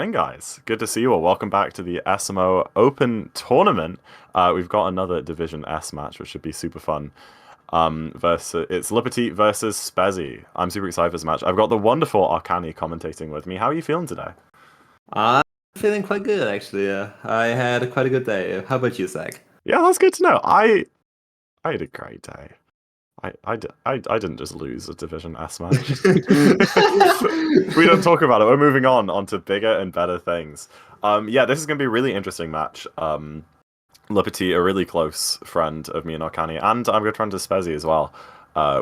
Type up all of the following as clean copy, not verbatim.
Hey guys, good to see you all. Welcome back to the SMO Open Tournament. We've got another Division S match, which should be super fun. Versus it's lepetit versus SpeZy. I'm super excited for this match. I've got the wonderful Arcani commentating with me. How are you feeling today? I'm feeling quite good actually. I had quite a good day. How about you, Zach? Yeah, that's good to know. I had a great day. I didn't just lose a Division S match. We don't talk about it. We're moving onto bigger and better things. Yeah, this is gonna be a really interesting match. lepetit, a really close friend of me and Arcani, and I'm good friend of SpeZy as well,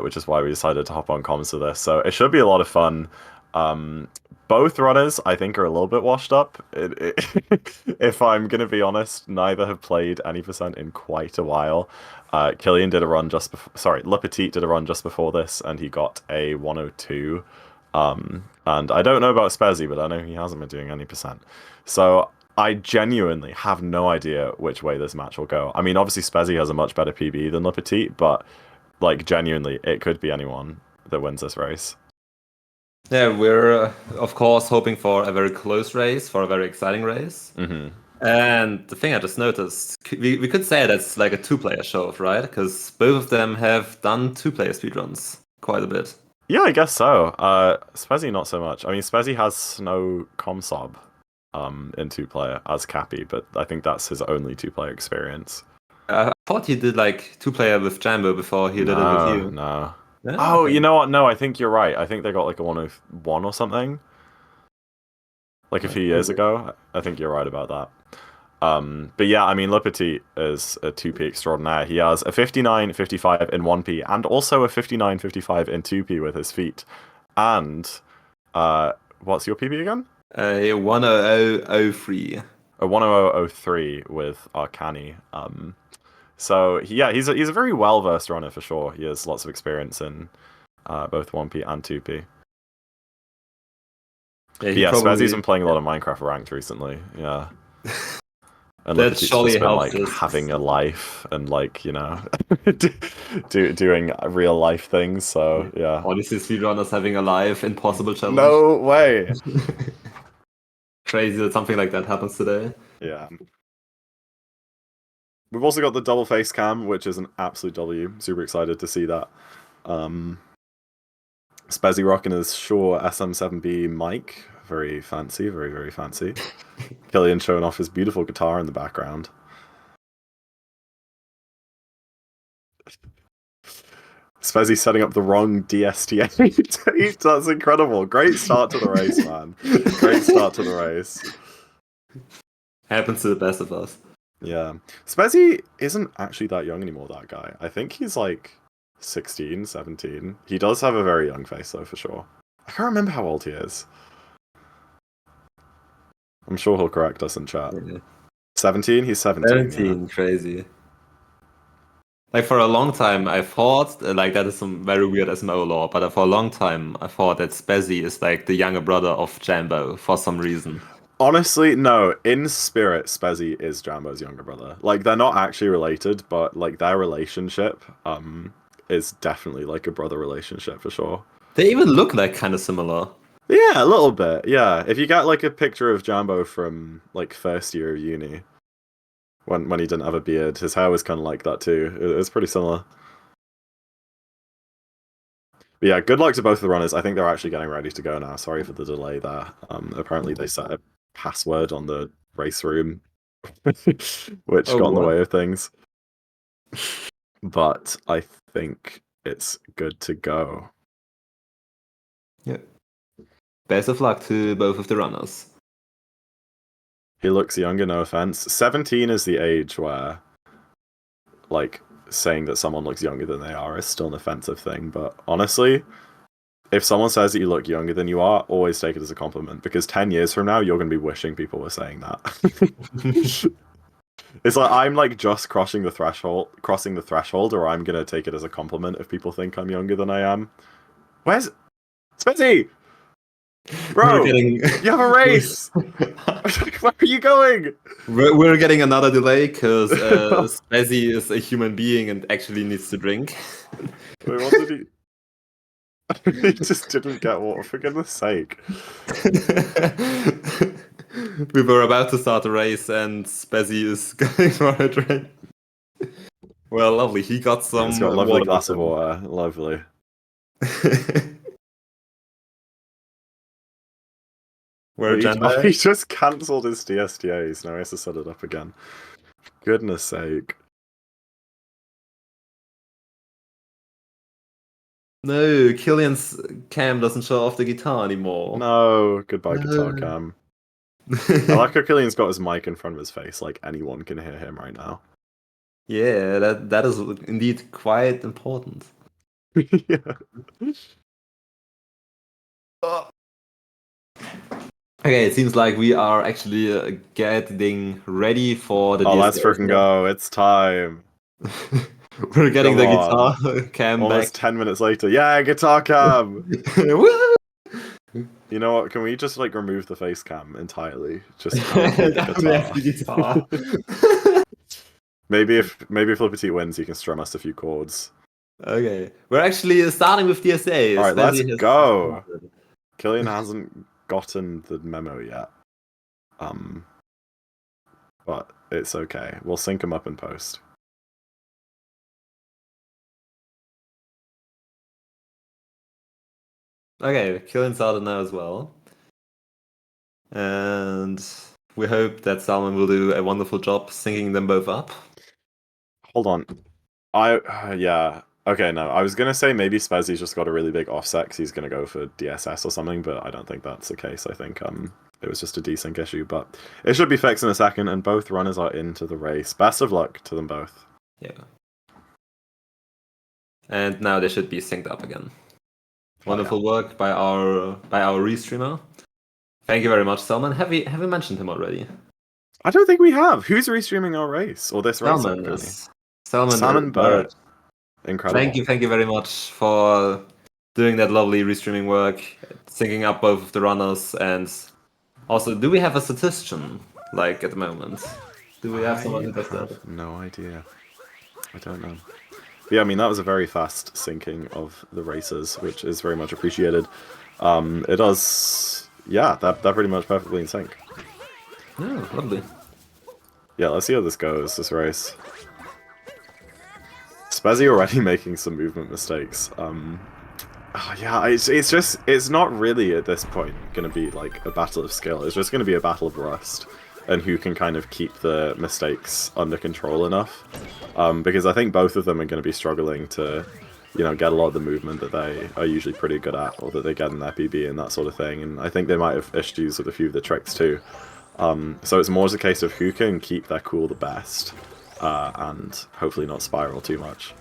which is why we decided to hop on comms for this. So it should be a lot of fun. Um, both runners, I think, are a little bit washed up. If I'm gonna be honest, neither have played any percent in quite a while. Killian did a run just before. Sorry, lepetit did a run just before this, and he got a 102. And I don't know about SpeZy, but I know he hasn't been doing any percent. So I genuinely have no idea which way this match will go. I mean, obviously SpeZy has a much better PB than lepetit, but like genuinely, it could be anyone that wins this race. Yeah, we're of course hoping for a very close race, for a very exciting race. Hmm. And the thing I just noticed, we could say that's like a two-player show, right? Because both of them have done two-player speedruns quite a bit. Yeah, I guess so. SpeZy not so much. I mean, SpeZy has no comsob in two player as Cappy, but I think that's his only two-player experience. I thought he did like two-player with Jambo before he did it with No, you. no. Yeah, Oh, you okay. know what? No, I think you're right. I think they got like a 101 or something, like a few years Maybe. ago. I think you're right about that. But yeah, I mean, lepetit is a 2P extraordinaire. He has a 59-55 in 1P and also a 59-55 in 2P with his feet. And what's your PB again? A 10003. A 10003 with Arcani. So he's a very well versed runner for sure. He has lots of experience in both 1P and 2P. Yeah, But he yeah, SpeZy's probably. been playing a lot of Minecraft ranked recently. Yeah. And That Lepetit's surely just been helps like us. having a life and like, doing real life things. So yeah. Honestly, speedrunners having a live impossible challenge. No way. Crazy that something like that happens today. Yeah. We've also got the double face cam, which is an absolute W. Super excited to see that. Um, SpeZy rocking his Shure SM7B mic. Very fancy, very, very fancy. Killian showing off his beautiful guitar in the background. SpeZy setting up the wrong DST8. That's incredible. Great start to the race, man. Great start to the race. Happens to the best of us. Yeah. SpeZy isn't actually that young anymore, that guy. I think he's like 16, 17. He does have a very young face, though, for sure. I can't remember how old he is. I'm sure he'll correct us in chat. Yeah. 17? He's 17, yeah. 17, crazy. Like for a long time, I thought like that is some very weird SMO law, but for a long time, I thought that SpeZy is like the younger brother of Jambo for some reason. Honestly, no. In spirit, SpeZy is Jambo's younger brother. Like, they're not actually related, but like their relationship is definitely like a brother relationship for sure. They even look like kind of similar. Yeah, a little bit. Yeah, if you get like a picture of Jambo from like first year of uni, when he didn't have a beard, his hair was kind of like that too. It's pretty similar. But yeah, good luck to both the runners. I think they're actually getting ready to go now. Sorry for the delay there. Apparently they set a password on the race room, which Oh, got in the what? way of things. But I think it's good to go. Yeah. Best of luck to both of the runners. He looks younger, no offense. 17 is the age where, like, saying that someone looks younger than they are is still an offensive thing. But honestly, if someone says that you look younger than you are, always take it as a compliment because 10 years from now, you're going to be wishing people were saying that. It's like I'm like just crossing the threshold, or I'm going to take it as a compliment if people think I'm younger than I am. Where's SpeZy? We're Bro, getting you have a race! Where are you going? we're getting another delay because SpeZy is a human being and actually needs to drink. Wait, what did he? He just didn't get water, for goodness sake. We were about to start a race, and SpeZy is going for a drink. Well, lovely. He got some. It's got a lovely water glass of with him. water. Lovely. Where He Janbo? just cancelled his DSTAs. Now he has to set it up again. Goodness sake. No, Killian's cam doesn't show off the guitar anymore. No, goodbye No. guitar cam. I like how Killian's got his mic in front of his face, like anyone can hear him right now. Yeah, that is indeed quite important. Yeah. Okay, it seems like we are actually getting ready for the Oh, let's DSA. freaking go. It's time. We're getting Come the on. guitar cam Almost back. 10 minutes later. Yeah, guitar cam! Woo! You know what? Can we just like remove the face cam entirely? Just have the That's guitar. the guitar. Maybe if lepetit wins, he can strum us a few chords. Okay, we're actually starting with DSA. All right, let's SpeZy has go. started. Killian hasn't gotten the memo yet. But it's okay. We'll sync him up in post. Okay, Killian started now as well. And we hope that Salman will do a wonderful job syncing them both up. Hold on. Yeah. Okay, no. I was gonna say maybe SpeZy's just got a really big offset because he's gonna go for DSS or something, but I don't think that's the case. I think it was just a desync issue, but it should be fixed in a second, and both runners are into the race. Best of luck to them both. Yeah. And now they should be synced up again. Wonderful work by our restreamer. Thank you very much, Salman. Have we mentioned him already? I don't think we have. Who's restreaming our race or this race? Salman is. Salman Bird. Incredible. Thank you very much for doing that lovely restreaming work, syncing up both of the runners, and also, do we have a statistician like at the moment? Do we have someone who does that? No idea. I don't know. Yeah, I mean that was a very fast syncing of the races, which is very much appreciated. It does, yeah, that pretty much perfectly in sync. Oh, lovely. Yeah, let's see how this goes. This race. SpeZy already making some movement mistakes. Yeah, it's not really at this point going to be like a battle of skill. It's just going to be a battle of rust and who can kind of keep the mistakes under control enough. Because I think both of them are going to be struggling to, get a lot of the movement that they are usually pretty good at, or that they get in their PB and that sort of thing. And I think they might have issues with a few of the tricks too. So it's more as a case of who can keep their cool the best, and hopefully not spiral too much.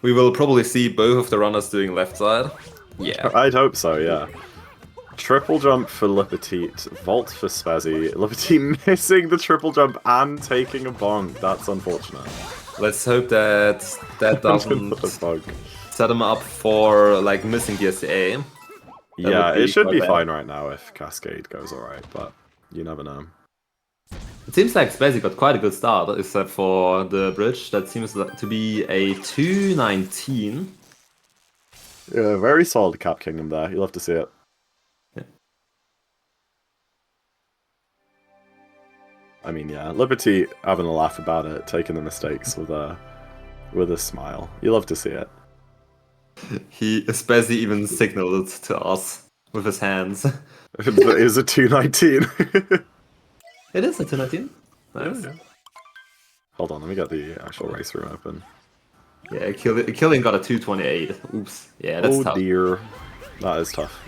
We will probably see both of the runners doing left side. Yeah. I'd hope so, yeah. Triple jump for lepetit, vault for SpeZy. lepetit missing the triple jump and taking a bonk. That's unfortunate. Let's hope that doesn't set him up for like missing DSA. Yeah, it should be fine right now if Cascade goes alright, but you never know. It seems like SpeZy got quite a good start, except for the bridge. That seems to be a 219. Yeah, very solid Cap Kingdom there. You'll have to see it. Yeah. I mean, yeah, lepetit having a laugh about it, taking the mistakes with a smile. You love to see it. SpeZy even signaled it to us with his hands. It is a 219. It is a 219. Nice. Yeah. Hold on, let me get the actual race room open. Yeah, Killian got a 228. Oops. Yeah, that's tough. Oh dear. That is tough.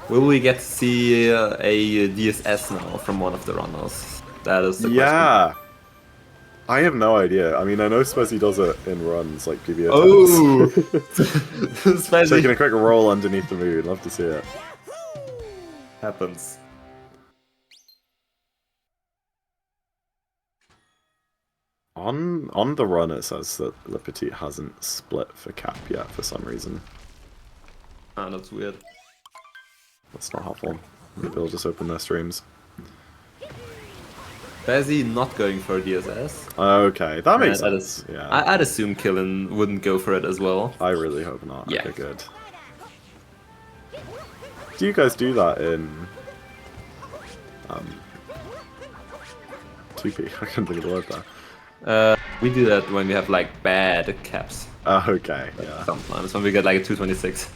Will we get to see a DSS now from one of the runners? That is the question. I have no idea. I mean, I know SpeZy does it in runs, like give you a Oh! Taking a quick roll underneath the moon. Love to see it. Happens. On the run, it says that lepetit hasn't split for cap yet for some reason. Ah, that's weird. That's not helpful. Maybe they'll just open their streams. SpeZy not going for DSS. Okay, that makes And sense. Yeah. I'd assume Killen wouldn't go for it as well. I really hope not. Yeah. Okay, good. Do you guys do that in 2P? I couldn't think of the word there. We do that when we have like bad caps. Okay, yeah. Sometimes when we get like a 226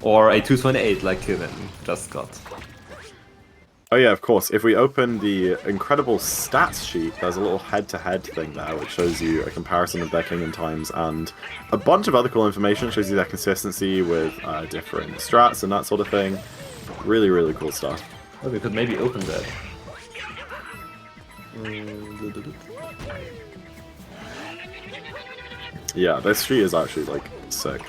or a 228 like Killen just got. Oh yeah, of course. If we open the incredible stats sheet, there's a little head-to-head thing there which shows you a comparison of their kingdom times and a bunch of other cool information. Shows you their consistency with different strats and that sort of thing. Really, really cool stuff. Oh, we could maybe open that. Yeah, this sheet is actually like sick.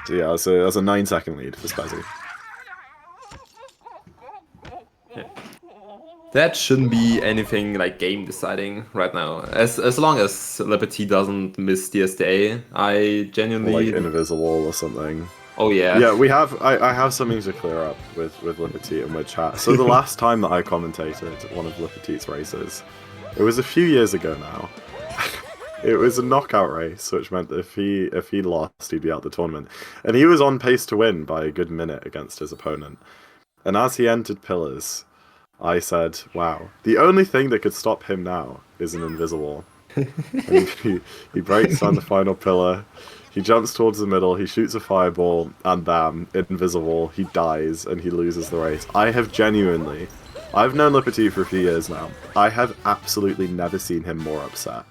So yeah, so that's a 9-second lead for SpeZy. That shouldn't be anything like game deciding right now. As long as lepetit doesn't miss the SDA, I genuinely Like invisible or something. Oh yeah. Yeah, we have. I have something to clear up with lepetit and with chat. So the last time that I commentated one of lepetit's races, it was a few years ago now. It was a knockout race, which meant that if he lost, he'd be out the tournament, and he was on pace to win by a good minute against his opponent. And as he entered pillars, I said, "Wow, the only thing that could stop him now is an invisible." And he breaks down the final pillar. He jumps towards the middle, he shoots a fireball, and bam, invisible, he dies, and he loses the race. I've known lepetit for a few years now. I have absolutely never seen him more upset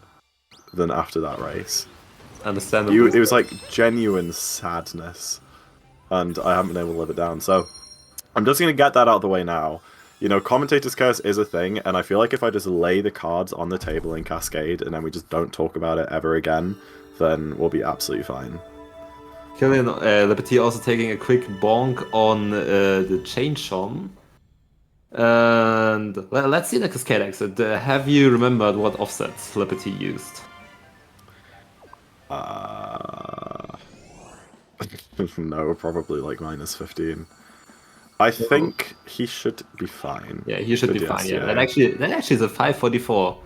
than after that race. Understandable. It was like genuine sadness, and I haven't been able to live it down. So I'm just going to get that out of the way now. You know, commentator's curse is a thing, and I feel like if I just lay the cards on the table in Cascade, and then we just don't talk about it ever again, then we'll be absolutely fine. Killian, lepetit also taking a quick bonk on the chain shon. And well, let's see the Cascade exit. Have you remembered what offsets lepetit used? No, probably like -15. I think he should be fine. Yeah, he should be fine. Yeah, that actually is a 544.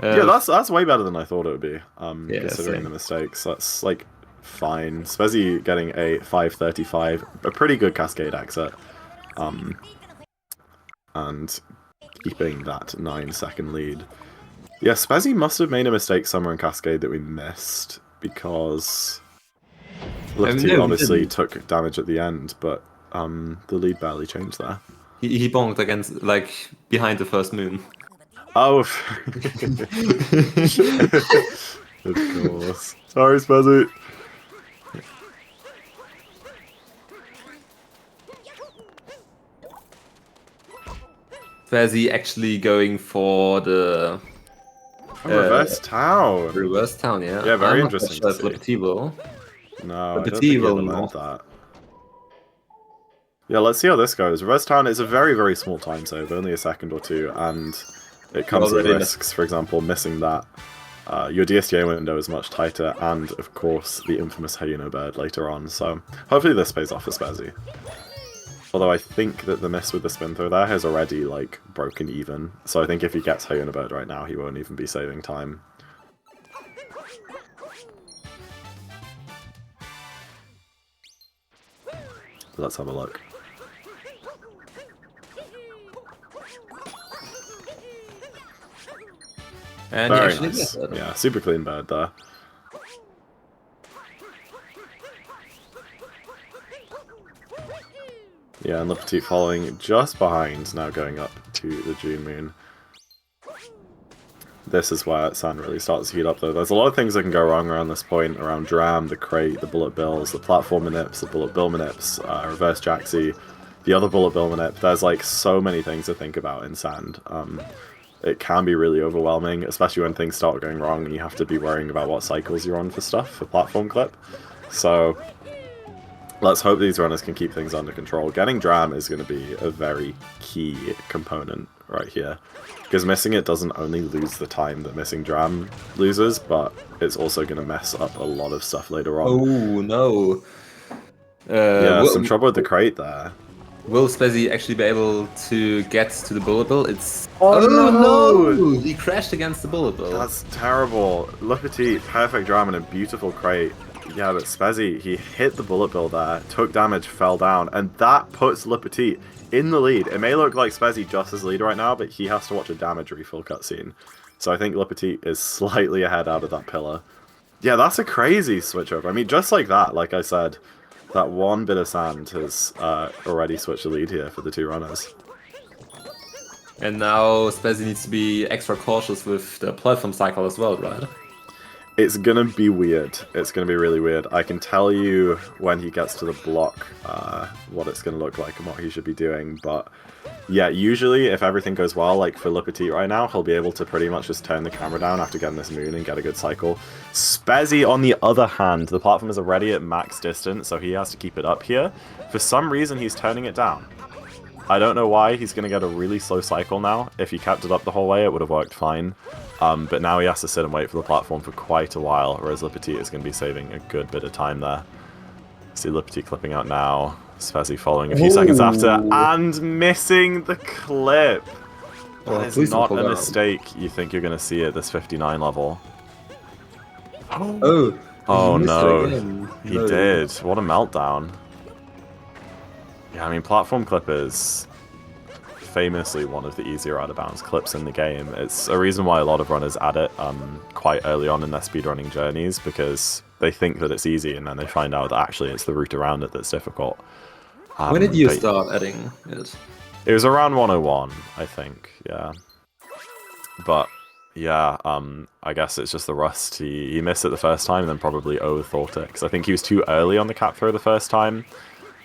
Yeah, that's way better than I thought it would be. Considering same. the mistakes, that's like fine. SpeZy getting a 535, a pretty good Cascade exit, and keeping that 9-second lead. Yeah, SpeZy must have made a mistake somewhere in Cascade that we missed because lepetit obviously took damage at the end, but the lead barely changed there. He bonked against like behind the first moon. Oh, of course. Sorry, SpeZy. SpeZy actually going for the reverse town. Reverse town, yeah. Yeah, very interesting. Sure lepetit will. No, I don't think he'll land that. Yeah, let's see how this goes. Reverse town is a very, very small time save, only a second or two, and it comes with risks. For example, missing that. Your DSTA window is much tighter, and of course the infamous Hyena bird later on. So hopefully this pays off for SpeZy. Although I think that the miss with the spin throw there has already like broken even. So I think if he gets Hyena bird right now, he won't even be saving time. Let's have a look. And very nice. Yeah, super clean bird there. Yeah, and lepetit following just behind, now going up to the June Moon. This is where Sand really starts to heat up, though. There's a lot of things that can go wrong around this point, around Dram, the crate, the bullet bills, the platform manips, the bullet bill manips, reverse Jaxi, the other bullet bill manip. There's like so many things to think about in Sand. It can be really overwhelming, especially when things start going wrong and you have to be worrying about what cycles you're on for stuff, for platform clip. So let's hope these runners can keep things under control. Getting Dram is going to be a very key component right here. Because missing it doesn't only lose the time that missing Dram loses, but it's also going to mess up a lot of stuff later on. Oh, no. Yeah, some trouble with the crate there. Will SpeZy actually be able to get to the bullet bill? It's... Oh, no! He crashed against the bullet bill. That's terrible. Lepetit, perfect drum and a beautiful crate. Yeah, but SpeZy, he hit the bullet bill there, took damage, fell down, and that puts Lepetit in the lead. It may look like SpeZy just as lead right now, but he has to watch a damage refill cutscene. So I think Lepetit is slightly ahead out of that pillar. Yeah, that's a crazy switch over. I mean, just like that, like I said, that one bit of sand has already switched the lead here for the two runners. And now SpeZy needs to be extra cautious with the platform cycle as well, right? It's gonna be weird. It's gonna be really weird. I can tell you when he gets to the block what it's gonna look like and what he should be doing, but yeah, usually if everything goes well, like for Lepetit right now, he'll be able to pretty much just turn the camera down after getting this moon and get a good cycle. SpeZy, on the other hand, the platform is already at max distance, so he has to keep it up here. For some reason, he's turning it down. I don't know why. He's going to get a really slow cycle now. If he kept it up the whole way, it would have worked fine. But now he has to sit and wait for the platform for quite a while, whereas Lepetit is going to be saving a good bit of time there. See Lepetit clipping out now. SpeZy following a few seconds after, and missing the clip. That is not a mistake you think you're going to see at this 59 level. Oh no, he did. What a meltdown. Yeah, I mean, platform clip is famously one of the easier out-of-bounds clips in the game. It's a reason why a lot of runners add it quite early on in their speedrunning journeys, because they think that it's easy, and then they find out that actually it's the route around it that's difficult. When did you start adding it? It was around 101, I think, yeah. But, yeah, I guess it's just the rust. He missed it the first time, and then probably overthought it, because I think he was too early on the cap throw the first time.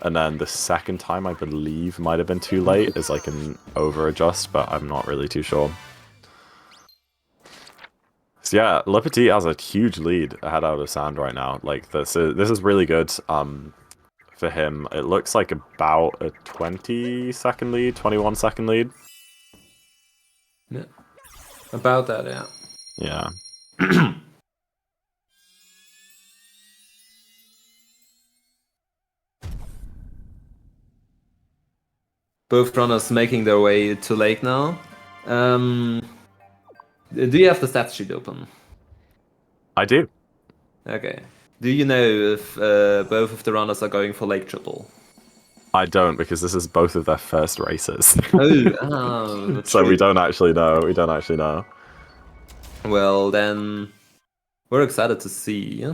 And then the second time, I believe, might have been too late as like an over-adjust, but I'm not really too sure. So yeah, Lepetit has a huge lead ahead out of sand right now. Like, this is really good for him. It looks like about a 20-second lead, 21-second lead. Yeah. About that, yeah. Yeah. Both runners making their way to lake now. Do you have the stat sheet open? I do. Okay. Do you know if both of the runners are going for lake triple? I don't, because this is both of their first races. So we don't actually know. We don't actually know. Well, then we're excited to see.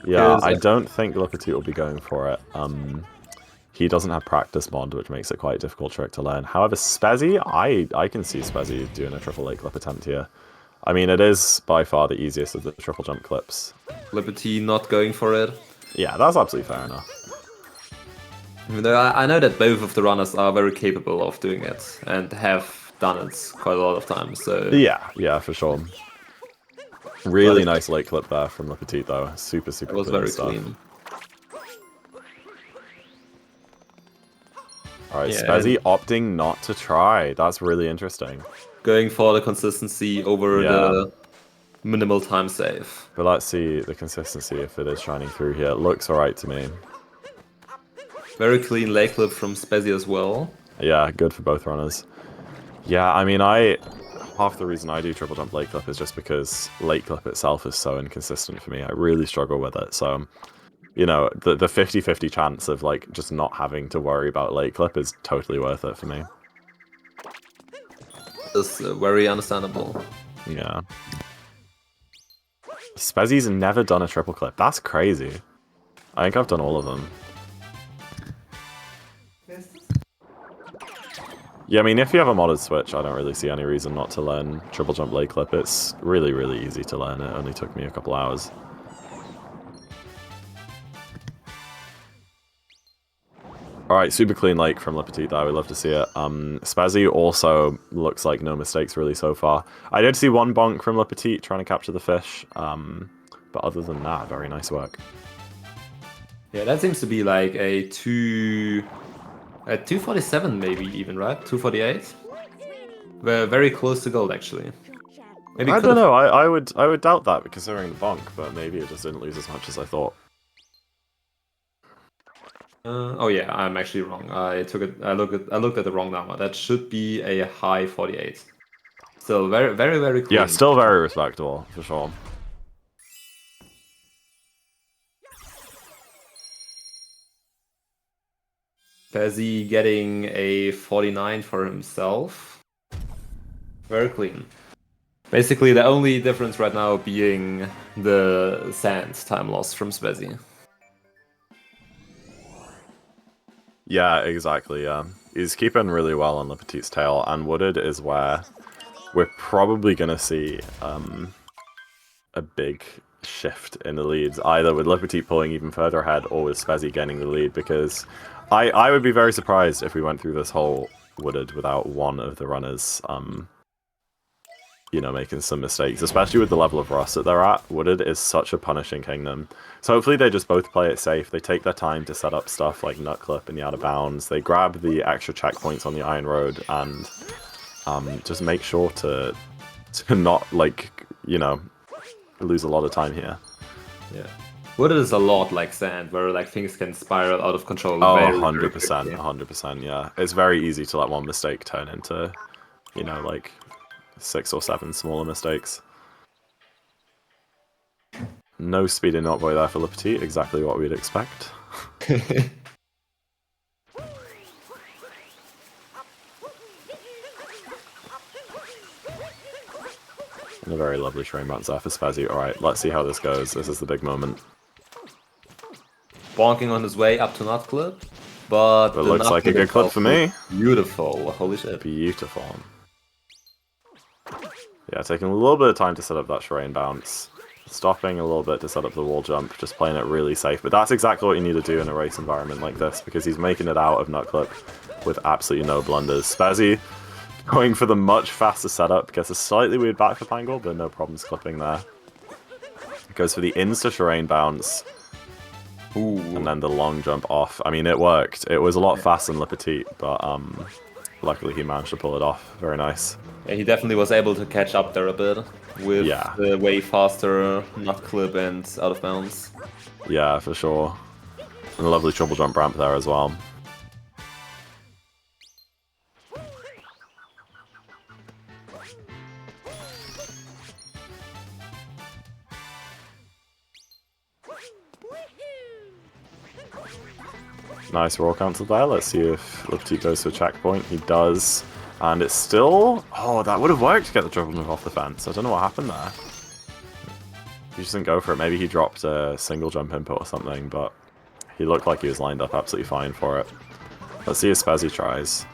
Yeah, I don't think Lepetit will be going for it. He doesn't have practice mod, which makes it quite a difficult trick to learn. However, SpeZy, I can see SpeZy doing a triple lake clip attempt here. I mean, it is by far the easiest of the triple jump clips. Lepetit not going for it? Yeah, that's absolutely fair enough. I know that both of the runners are very capable of doing it, and have done it quite a lot of times, so... Yeah, for sure. Really nice lake clip there from Lepetit, though. Super clean stuff. It was very clean. Alright, yeah, SpeZy opting not to try. That's really interesting. Going for the consistency over the minimal time save. But let's see the consistency if it is shining through here. It looks alright to me. Very clean lake clip from SpeZy as well. Yeah, good for both runners. Yeah, I mean, half the reason I do triple jump lake clip is just because lake clip itself is so inconsistent for me. I really struggle with it, so... You know, the 50-50 chance of, like, just not having to worry about lake clip is totally worth it for me. It's very understandable. Yeah. SpeZy's never done a triple clip. That's crazy. I think I've done all of them. Yeah, I mean, if you have a modded Switch, I don't really see any reason not to learn triple jump lake clip. It's really, really easy to learn. It only took me a couple hours. Alright, super clean lake from Lepetit there, we love to see it. SpeZy also looks like no mistakes really so far. I did see one bonk from Lepetit trying to capture the fish, but other than that, very nice work. Yeah, that seems to be like a 247 maybe even, right? 248? We're very close to gold actually. Maybe I don't know, I would doubt that considering the bonk, but maybe it just didn't lose as much as I thought. Oh yeah, I'm actually wrong. I looked at the wrong number. That should be a high 48. Still very, very, very Yeah, clean. still very respectable, for sure. SpeZy getting a 49 for himself. Very clean. Basically, the only difference right now being the sand time loss from SpeZy. Yeah, exactly, yeah. He's keeping really well on Lepetit's tail, and Wooded is where we're probably going to see a big shift in the leads, either with Lepetit pulling even further ahead or with SpeZy getting the lead, because I would be very surprised if we went through this whole Wooded without one of the runners, you know, making some mistakes, especially with the level of rust that they're at. Wooded is such a punishing kingdom. So hopefully they just both play it safe. They take their time to set up stuff like Nut Clip and the out of bounds. They grab the extra checkpoints on the Iron Road and just make sure to not, like, you know, lose a lot of time here. Yeah. Wooded is a lot like sand, where like things can spiral out of control. Oh, very, 100%, very 100%, yeah. It's very easy to let one mistake turn into, you know, like 6 or 7 smaller mistakes. No speed in Knockboy there for Lepetit, exactly what we'd expect. And a very lovely train bounce there for SpeZy. Alright, let's see how this goes. This is the big moment. Bonking on his way up to Nut Clip, but It looks like a good clip for me. Beautiful, holy shit. Beautiful. Yeah, taking a little bit of time to set up that terrain bounce. Stopping a little bit to set up the wall jump, just playing it really safe. But that's exactly what you need to do in a race environment like this, because he's making it out of Nut Clip with absolutely no blunders. SpeZy going for the much faster setup, gets a slightly weird backflip angle, but no problems clipping there. Goes for the insta-terrain bounce. Ooh. And then the long jump off. I mean, it worked. It was a lot faster than Lepetit, but luckily he managed to pull it off. Very nice. Yeah, he definitely was able to catch up there a bit with the way faster Nut Clip and out of bounds. Yeah, for sure. And a lovely triple jump ramp there as well. Nice roll cancel there. Let's see if Lepetit goes for a checkpoint. He does. And it's still... Oh, that would have worked to get the triple jump off the fence. I don't know what happened there. He just didn't go for it. Maybe he dropped a single jump input or something, but he looked like he was lined up absolutely fine for it. Let's see if SpeZy tries.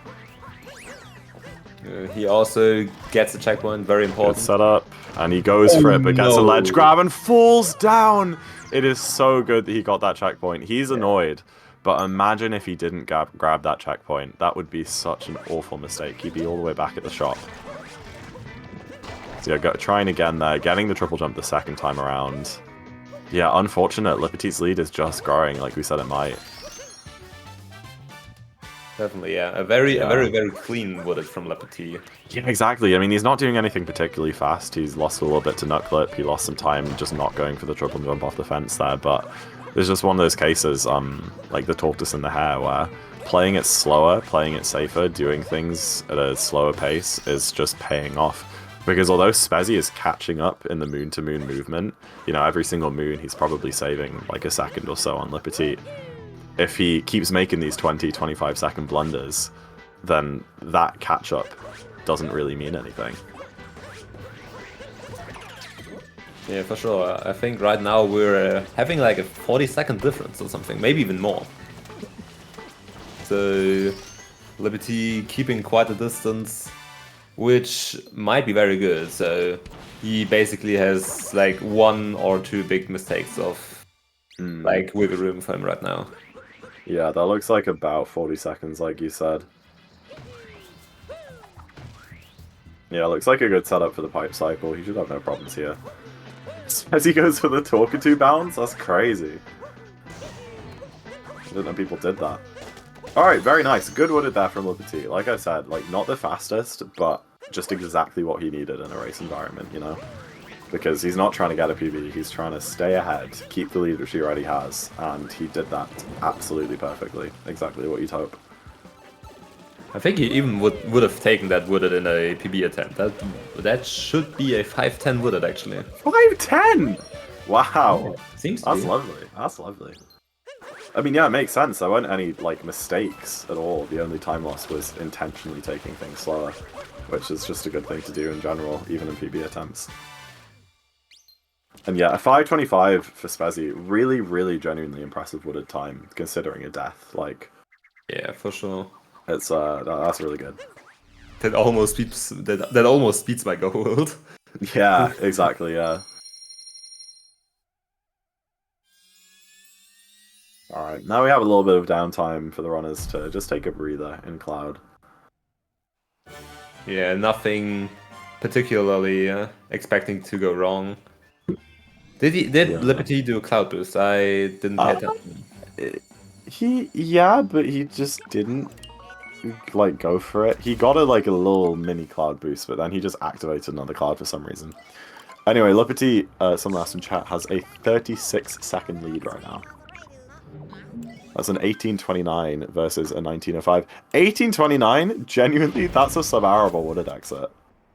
He also gets a checkpoint, very important. Good setup, and he goes for it, but gets a ledge grab and falls down! It is so good that he got that checkpoint. He's annoyed, but imagine if he didn't grab that checkpoint. That would be such an awful mistake. He'd be all the way back at the shop. So yeah, trying again there, getting the triple jump the second time around. Yeah, unfortunate. Lepetit's lead is just growing, like we said it might. Definitely, yeah. A very, very clean Wooded from Lepetit. Yeah, exactly. I mean, he's not doing anything particularly fast. He's lost a little bit to Nut Clip. He lost some time just not going for the triple jump off the fence there, but there's just one of those cases, like the tortoise and the hare, where playing it slower, playing it safer, doing things at a slower pace is just paying off. Because although SpeZy is catching up in the moon-to-moon movement, you know, every single moon he's probably saving like a second or so on Lepetit. If he keeps making these 20-25 second blunders, then that catch-up doesn't really mean anything. Yeah, for sure. I think right now we're having like a 40-second difference or something, maybe even more. So Lepetit keeping quite a distance, which might be very good. So he basically has like 1 or 2 big mistakes of like wiggle room for him right now. Yeah, that looks like about 40 seconds, like you said. Yeah, looks like a good setup for the pipe cycle. He should have no problems here. As he goes for the Talkatoo bounce? That's crazy. I didn't know people did that. Alright, very nice. Good Wooded there from Lepetit. Like I said, like not the fastest, but just exactly what he needed in a race environment, you know? because he's not trying to get a PB, he's trying to stay ahead, keep the lead which he already has, and he did that absolutely perfectly. Exactly what you'd hope. I think he even would have taken that wooded in a PB attempt. That should be a 5-10 wooded actually. 5-10! Wow. Seems to That's be. lovely. That's lovely. I mean, yeah, it makes sense. There weren't any like mistakes at all. The only time loss was intentionally taking things slower, which is just a good thing to do in general, even in PB attempts. And yeah, a 5.25 for SpeZy, really, really genuinely impressive wooded time, considering a death. Like, yeah, for sure. It's that's really good. That almost beats my gold. Yeah, exactly. Yeah. All right, now we have a little bit of downtime for the runners to just take a breather in Cloud. Yeah, nothing particularly expecting to go wrong. Did lepetit do a cloud boost? I didn't pay attention. Yeah, but he just didn't like go for it. He got a little mini cloud boost, but then he just activated another cloud for some reason. Anyway, lepetit, someone asked in chat, has a 36-second lead right now. That's an 1829 versus a 1905. 1829? Genuinely, that's a sub-arable wooded exit.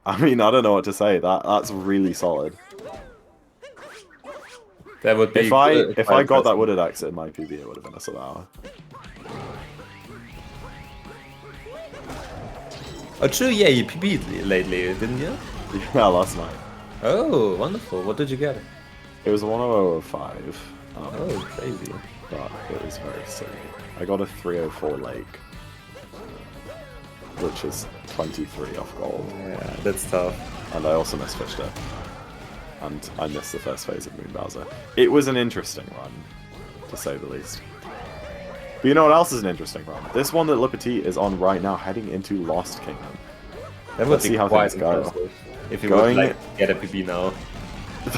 I mean, I don't know what to say. That's really solid. That would be if I got that wooded exit in my PB, it would have been a sub-hour. Oh, true, yeah, you PB'd lately, didn't you? Yeah, last night. Oh, wonderful. What did you get? It was a 1005. Oh, crazy. But it was very silly. I got a 304 lake, which is 23 off gold. Yeah, that's tough. And I also misfished it. And I missed the first phase of Moon Bowser. It was an interesting run, to say the least. But you know what else is an interesting run? This one that lepetit is on right now, heading into Lost Kingdom. That would see how things go. If you would like get a PB now.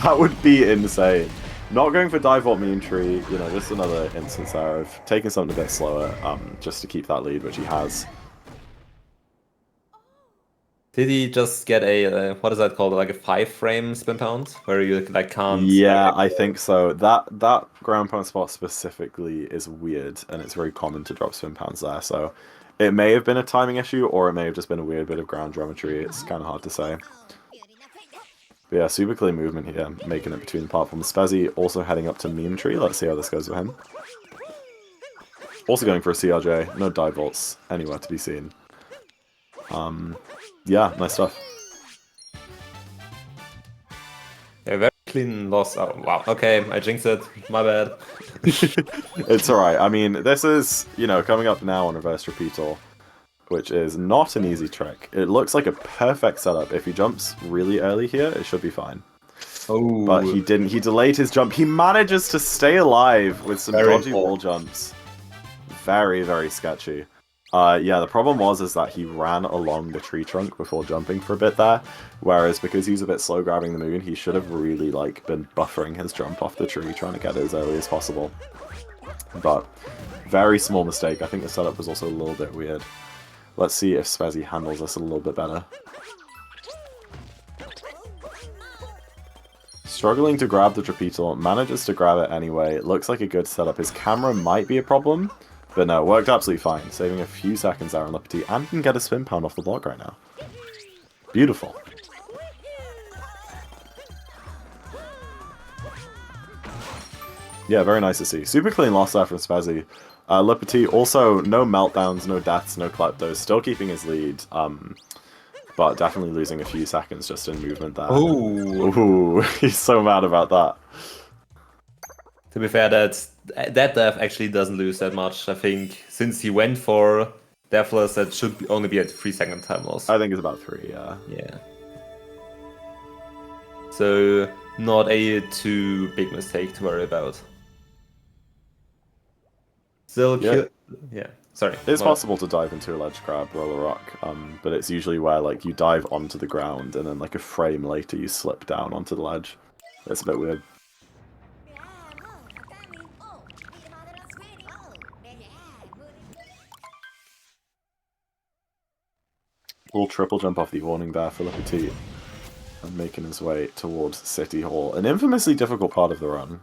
That would be insane. Not going for Dive Vault Meme Tree, you know, just another instance there of taking something a bit slower, just to keep that lead, which he has. Did he just get a, what is that called, like a 5-frame spin pound? Where you like can't... Yeah, I think so. That ground pound spot specifically is weird, and it's very common to drop spin pounds there, so it may have been a timing issue, or it may have just been a weird bit of ground geometry. It's kind of hard to say. But yeah, super clean movement here, making it between the platforms. SpeZy also heading up to Meme Tree. Let's see how this goes with him. Also going for a CRJ. No dive vaults anywhere to be seen. Yeah, nice stuff. Yeah, very clean loss. Oh, wow. Okay, I jinxed it. My bad. It's alright. I mean, this is, you know, coming up now on Reverse Repeatal, which is not an easy trick. It looks like a perfect setup. If he jumps really early here, it should be fine. Oh. But he didn't. He delayed his jump. He manages to stay alive with some dodgy wall jumps. Very, very sketchy. Yeah, the problem is that he ran along the tree trunk before jumping for a bit there, whereas because he's a bit slow grabbing the moon, he should have really been buffering his jump off the tree, trying to get it as early as possible. But very small mistake. I think the setup was also a little bit weird. Let's see if SpeZy handles this a little bit better. Struggling to grab the Trapetal, manages to grab it anyway. It looks like a good setup. His camera might be a problem, but no, it worked absolutely fine. Saving a few seconds there on lepetit, and he can get a spin pound off the block right now. Beautiful. Yeah, very nice to see. Super clean loss there from SpeZy. lepetit also no meltdowns, no deaths, no kleptos. Still keeping his lead, but definitely losing a few seconds just in movement there. Ooh, he's so mad about that. To be fair, that death actually doesn't lose that much. I think since he went for Deathless, that should only be at 3-second time loss. I think it's about 3, yeah. Yeah. So not a too big mistake to worry about. Still, yeah. Sorry. It's possible to dive into a ledge grab, roll a rock, but it's usually where you dive onto the ground and then a frame later you slip down onto the ledge. It's a bit weird. Little triple jump off the warning there for lepetit. and making his way towards City Hall, an infamously difficult part of the run.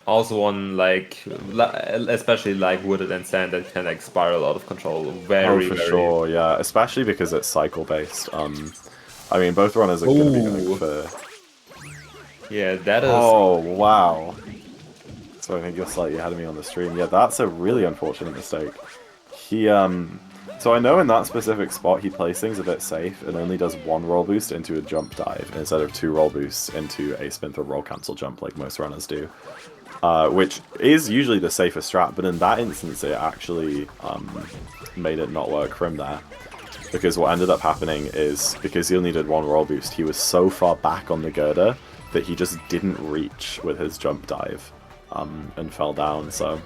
Also one especially like wooded and sand that can like spiral out of control. Very, Sure, yeah, especially because it's cycle based. I mean, both runners are going to be going for. Yeah, that is. Oh wow! So I think you're slightly ahead of me on the stream. Yeah, that's a really unfortunate mistake. He So I know in that specific spot he plays things a bit safe and only does one roll boost into a jump dive instead of 2 roll boosts into a spin throw roll cancel jump like most runners do. Which is usually the safest strat, but in that instance it actually made it not work for him there. Because what ended up happening is, because he only did 1 roll boost, he was so far back on the girder that he just didn't reach with his jump dive and fell down, so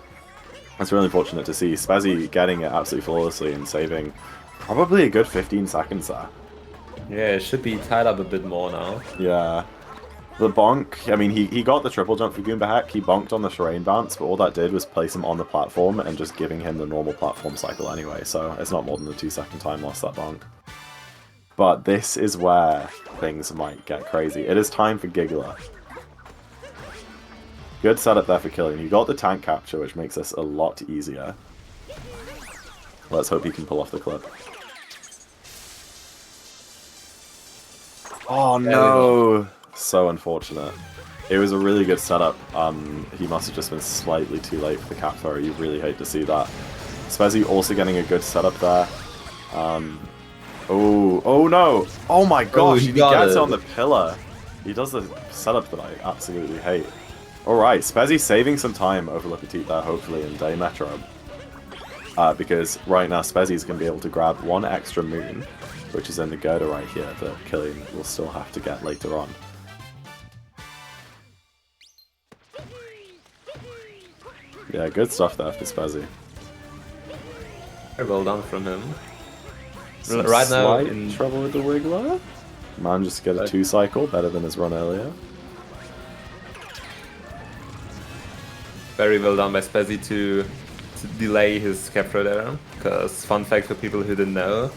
it's really unfortunate to see. SpeZy getting it absolutely flawlessly and saving probably a good 15 seconds there. Yeah, it should be tied up a bit more now. Yeah. The bonk, I mean, he got the triple jump for Goomba Heck, he bonked on the terrain bounce, but all that did was place him on the platform and just giving him the normal platform cycle anyway, so it's not more than a 2-second time loss, that bonk. But this is where things might get crazy. It is time for Giggler. Good setup there for Killian. He got the tank capture, which makes this a lot easier. Let's hope he can pull off the clip. Oh no! So unfortunate. It was a really good setup. He must have just been slightly too late for the cap throw. You really hate to see that. SpeZy also getting a good setup there. Oh no! Oh my gosh! He gets on the pillar. He does the setup that I absolutely hate. Alright, SpeZy saving some time over lepetit there, hopefully, in Day Metro. Because right now SpeZy's going to be able to grab 1 extra moon, which is in the girder right here, that Killian will still have to get later on. Yeah, good stuff there for SpeZy. Very well done from him. Some right now, in trouble with the Wiggler. Managed to get a 2 cycle, better than his run earlier. Very well done by SpeZy to delay his capture there. Because fun fact for people who didn't know,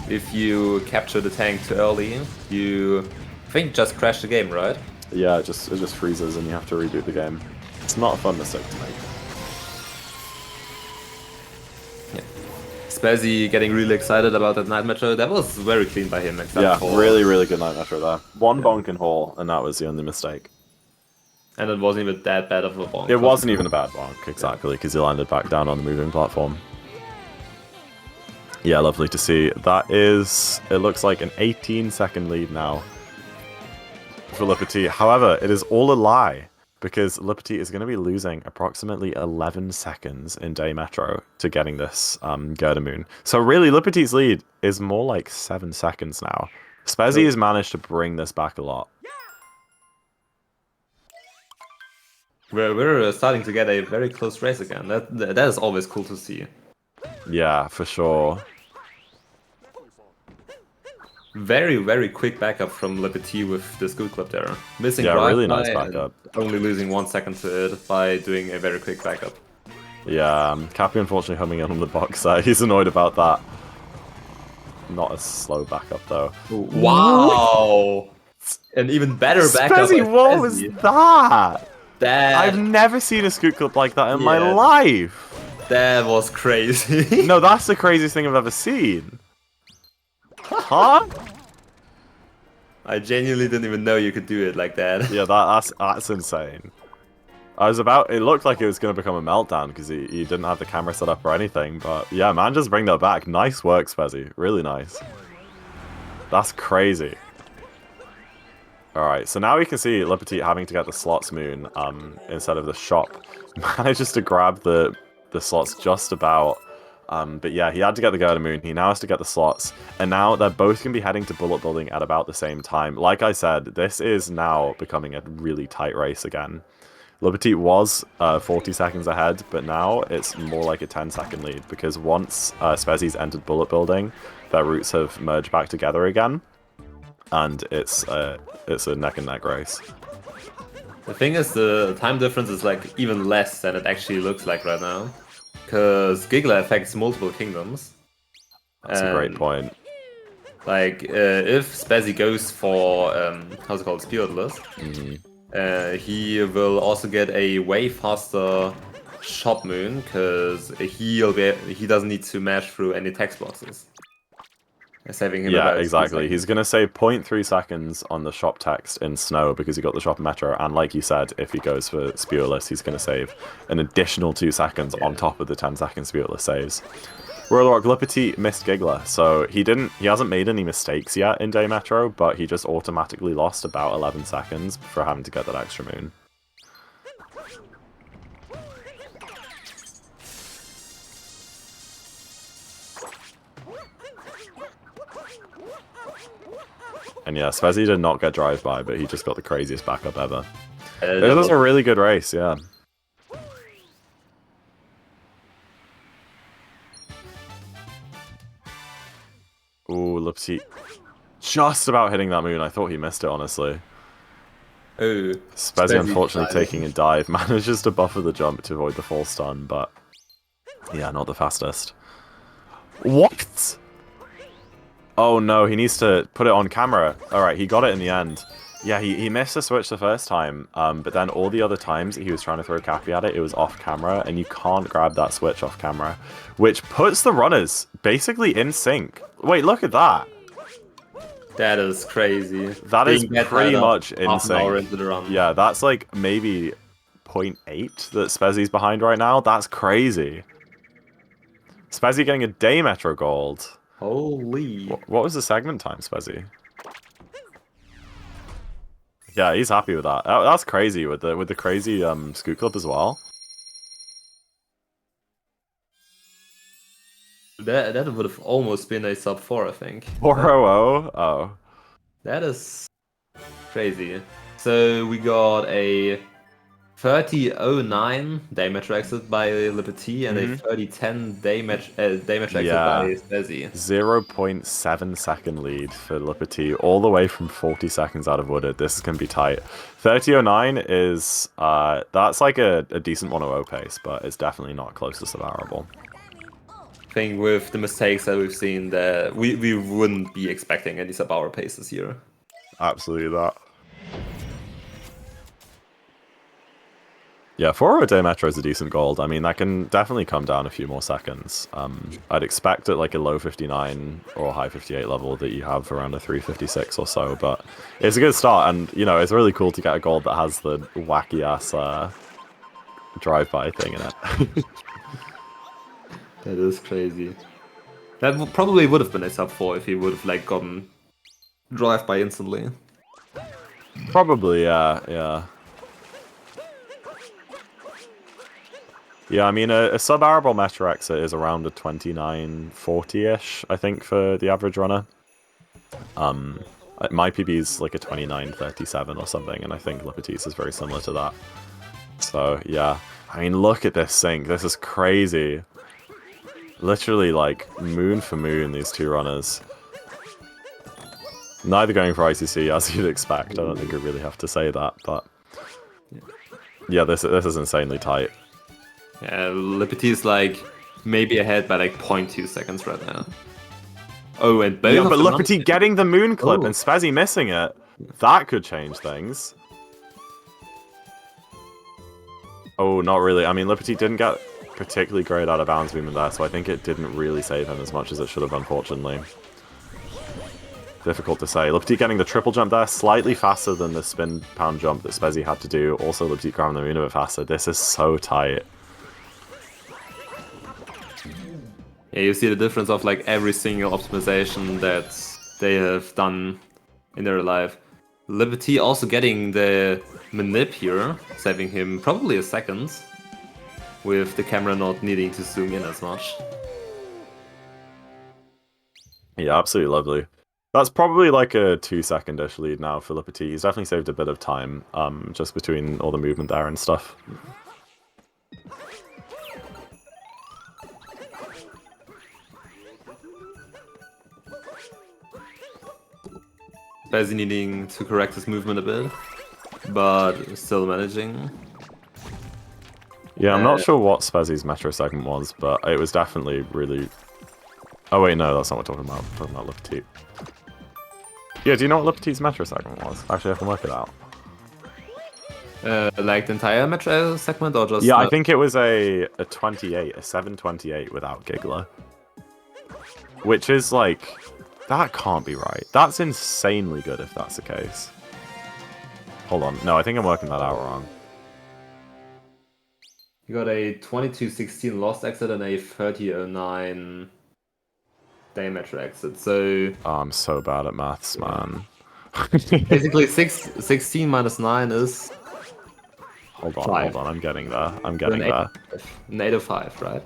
if you capture the tank too early, you I think just crash the game, right? Yeah, it just freezes and you have to reboot the game. It's not a fun mistake to make. SpeZy getting really excited about that night metro. That was very clean by him. Yeah, really, really good night metro there. 1 bonk in hall, and that was the only mistake. And it wasn't even that bad of a bonk. It wasn't even a bad bonk, exactly, because he landed back down on the moving platform. Yeah, lovely to see. That is, it looks like an 18-second lead now for lepetit. However, it is all a lie, because lepetit is going to be losing approximately 11 seconds in Day Metro to getting this Girder Moon. So really, lepetit's lead is more like 7 seconds now. SpeZy has managed to bring this back a lot. We're starting to get a very close race again. That is always cool to see. Yeah, for sure. Very, very quick backup from lepetit with the scoot clip there. Missing really nice backup. Only losing 1 second to it by doing a very quick backup. Yeah, Cappy unfortunately coming in on the box there. He's annoyed about that. Not a slow backup though. Wow! An even better backup. SpeZy, what was that? That... I've never seen a scoot clip like that in my life. That was crazy. No, that's the craziest thing I've ever seen. Huh? I genuinely didn't even know you could do it like that. Yeah, that's insane. It looked like it was going to become a meltdown because he didn't have the camera set up or anything, but yeah, man, just bring that back. Nice work, SpeZy. Really nice. That's crazy. Alright, so now we can see lepetit having to get the slots moon instead of the shop. Manages to grab the slots just about. But yeah, he had to get the Girder Moon, he now has to get the slots, and now they're both going to be heading to bullet building at about the same time. Like I said, this is now becoming a really tight race again. lepetit was 40 seconds ahead, but now it's more like a 10-second lead, because once SpeZy's entered bullet building, their routes have merged back together again, and it's a neck-and-neck race. The thing is, the time difference is like even less than it actually looks like right now. Because Giggler affects multiple kingdoms. That's a great point. Like, if SpeZy goes for, how's it called, Spearless, he will also get a way faster shot moon, because he doesn't need to mash through any text boxes. Saving him about exactly. He's going to save 0.3 seconds on the shop text in Snow because he got the shop metro, and like you said, if he goes for Spearless, he's going to save an additional 2 seconds on top of the 10-second Spearless saves. Royal Rock lepetit missed Giggler, so he hasn't made any mistakes yet in Day Metro, but he just automatically lost about 11 seconds for having to get that extra moon. And yeah, SpeZy did not get drive-by, but he just got the craziest backup ever. It was a really good race, yeah. Ooh, lepetit. Just about hitting that moon. I thought he missed it, honestly. Oh, SpeZy unfortunately taking a dive. Manages to buffer the jump to avoid the full stun, but... yeah, not the fastest. What? Oh no, he needs to put it on camera. Alright, he got it in the end. Yeah, he missed the switch the first time, but then all the other times he was trying to throw Cappy at it, it was off camera, and you can't grab that switch off camera, which puts the runners basically in sync. Wait, look at that. That is crazy. That is pretty much in sync. Run. Yeah, that's like maybe 0.8 that SpeZy's behind right now. That's crazy. SpeZy getting a Day Metro gold. Holy. What was the segment time, SpeZy? Yeah, he's happy with that. That's crazy with the crazy scoot clip as well. That would have almost been a sub 4, I think. 400? Oh. That is crazy. So we got a 30.09 day match exit by lepetit and a 30.10 day match exit by SpeZy. 0.7 second lead for lepetit, all the way from 40 seconds out of Wooded. This is going to be tight. 30.09 is, that's like a decent 100 pace, but it's definitely not close to survivable. I think with the mistakes that we've seen, that we wouldn't be expecting any sub-hour paces here. Absolutely that. Yeah, 400 Day Metro is a decent gold. I mean, that can definitely come down a few more seconds. I'd expect at like a low 59 or high 58 level that you have around a 356 or so, but it's a good start, and you know, it's really cool to get a gold that has the wacky-ass drive-by thing in it. That is crazy. That probably would have been a sub 4 if he would have like gotten drive-by instantly. Probably, yeah. Yeah, I mean, a sub-arable Metro exit is around a 29.40-ish, I think, for the average runner. My PB is like a 29.37 or something, and I think lepetit's is very similar to that. So, yeah. I mean, look at this sync. This is crazy. Literally, like, moon for moon, these two runners. Neither going for ICC, as you'd expect. I don't think we really have to say that, but... yeah, this is insanely tight. Yeah, lepetit is like maybe ahead by like 0.2 seconds right now. Oh, and both. Yeah, but lepetit getting the moon clip and SpeZy missing it. That could change things. Oh, not really. I mean, lepetit didn't get particularly great out of bounds movement there, so I think it didn't really save him as much as it should have, unfortunately. Difficult to say. lepetit getting the triple jump there, slightly faster than the spin pound jump that SpeZy had to do. Also, lepetit grabbing the moon a bit faster. This is so tight. Yeah, you see the difference of like every single optimization that they have done in their life. lepetit also getting the manip here, saving him probably a second, with the camera not needing to zoom in as much. Yeah, absolutely lovely. That's probably like a 2-second-ish lead now for lepetit. He's definitely saved a bit of time, just between all the movement there and stuff. SpeZy needing to correct his movement a bit, but still managing. Yeah, I'm not sure what SpeZy's Metro segment was, but it was definitely really... oh wait, no, that's not what we're talking about. We're talking about lepetit. Yeah, do you know what Lepetit's metro segment was? Actually, I can work it out. Like the entire metro segment, or just? Yeah, I think it was a 28, a 728 without Giggler. Which is like, that can't be right. That's insanely good if that's the case. Hold on, no, I think I'm working that out wrong. You got a 2216 lost exit and a 3009 damage exit. So Oh, I'm so bad at maths, man. basically 16 minus 9 is Hold on, 5. hold on, I'm getting there. I'm So getting there. An 805, right?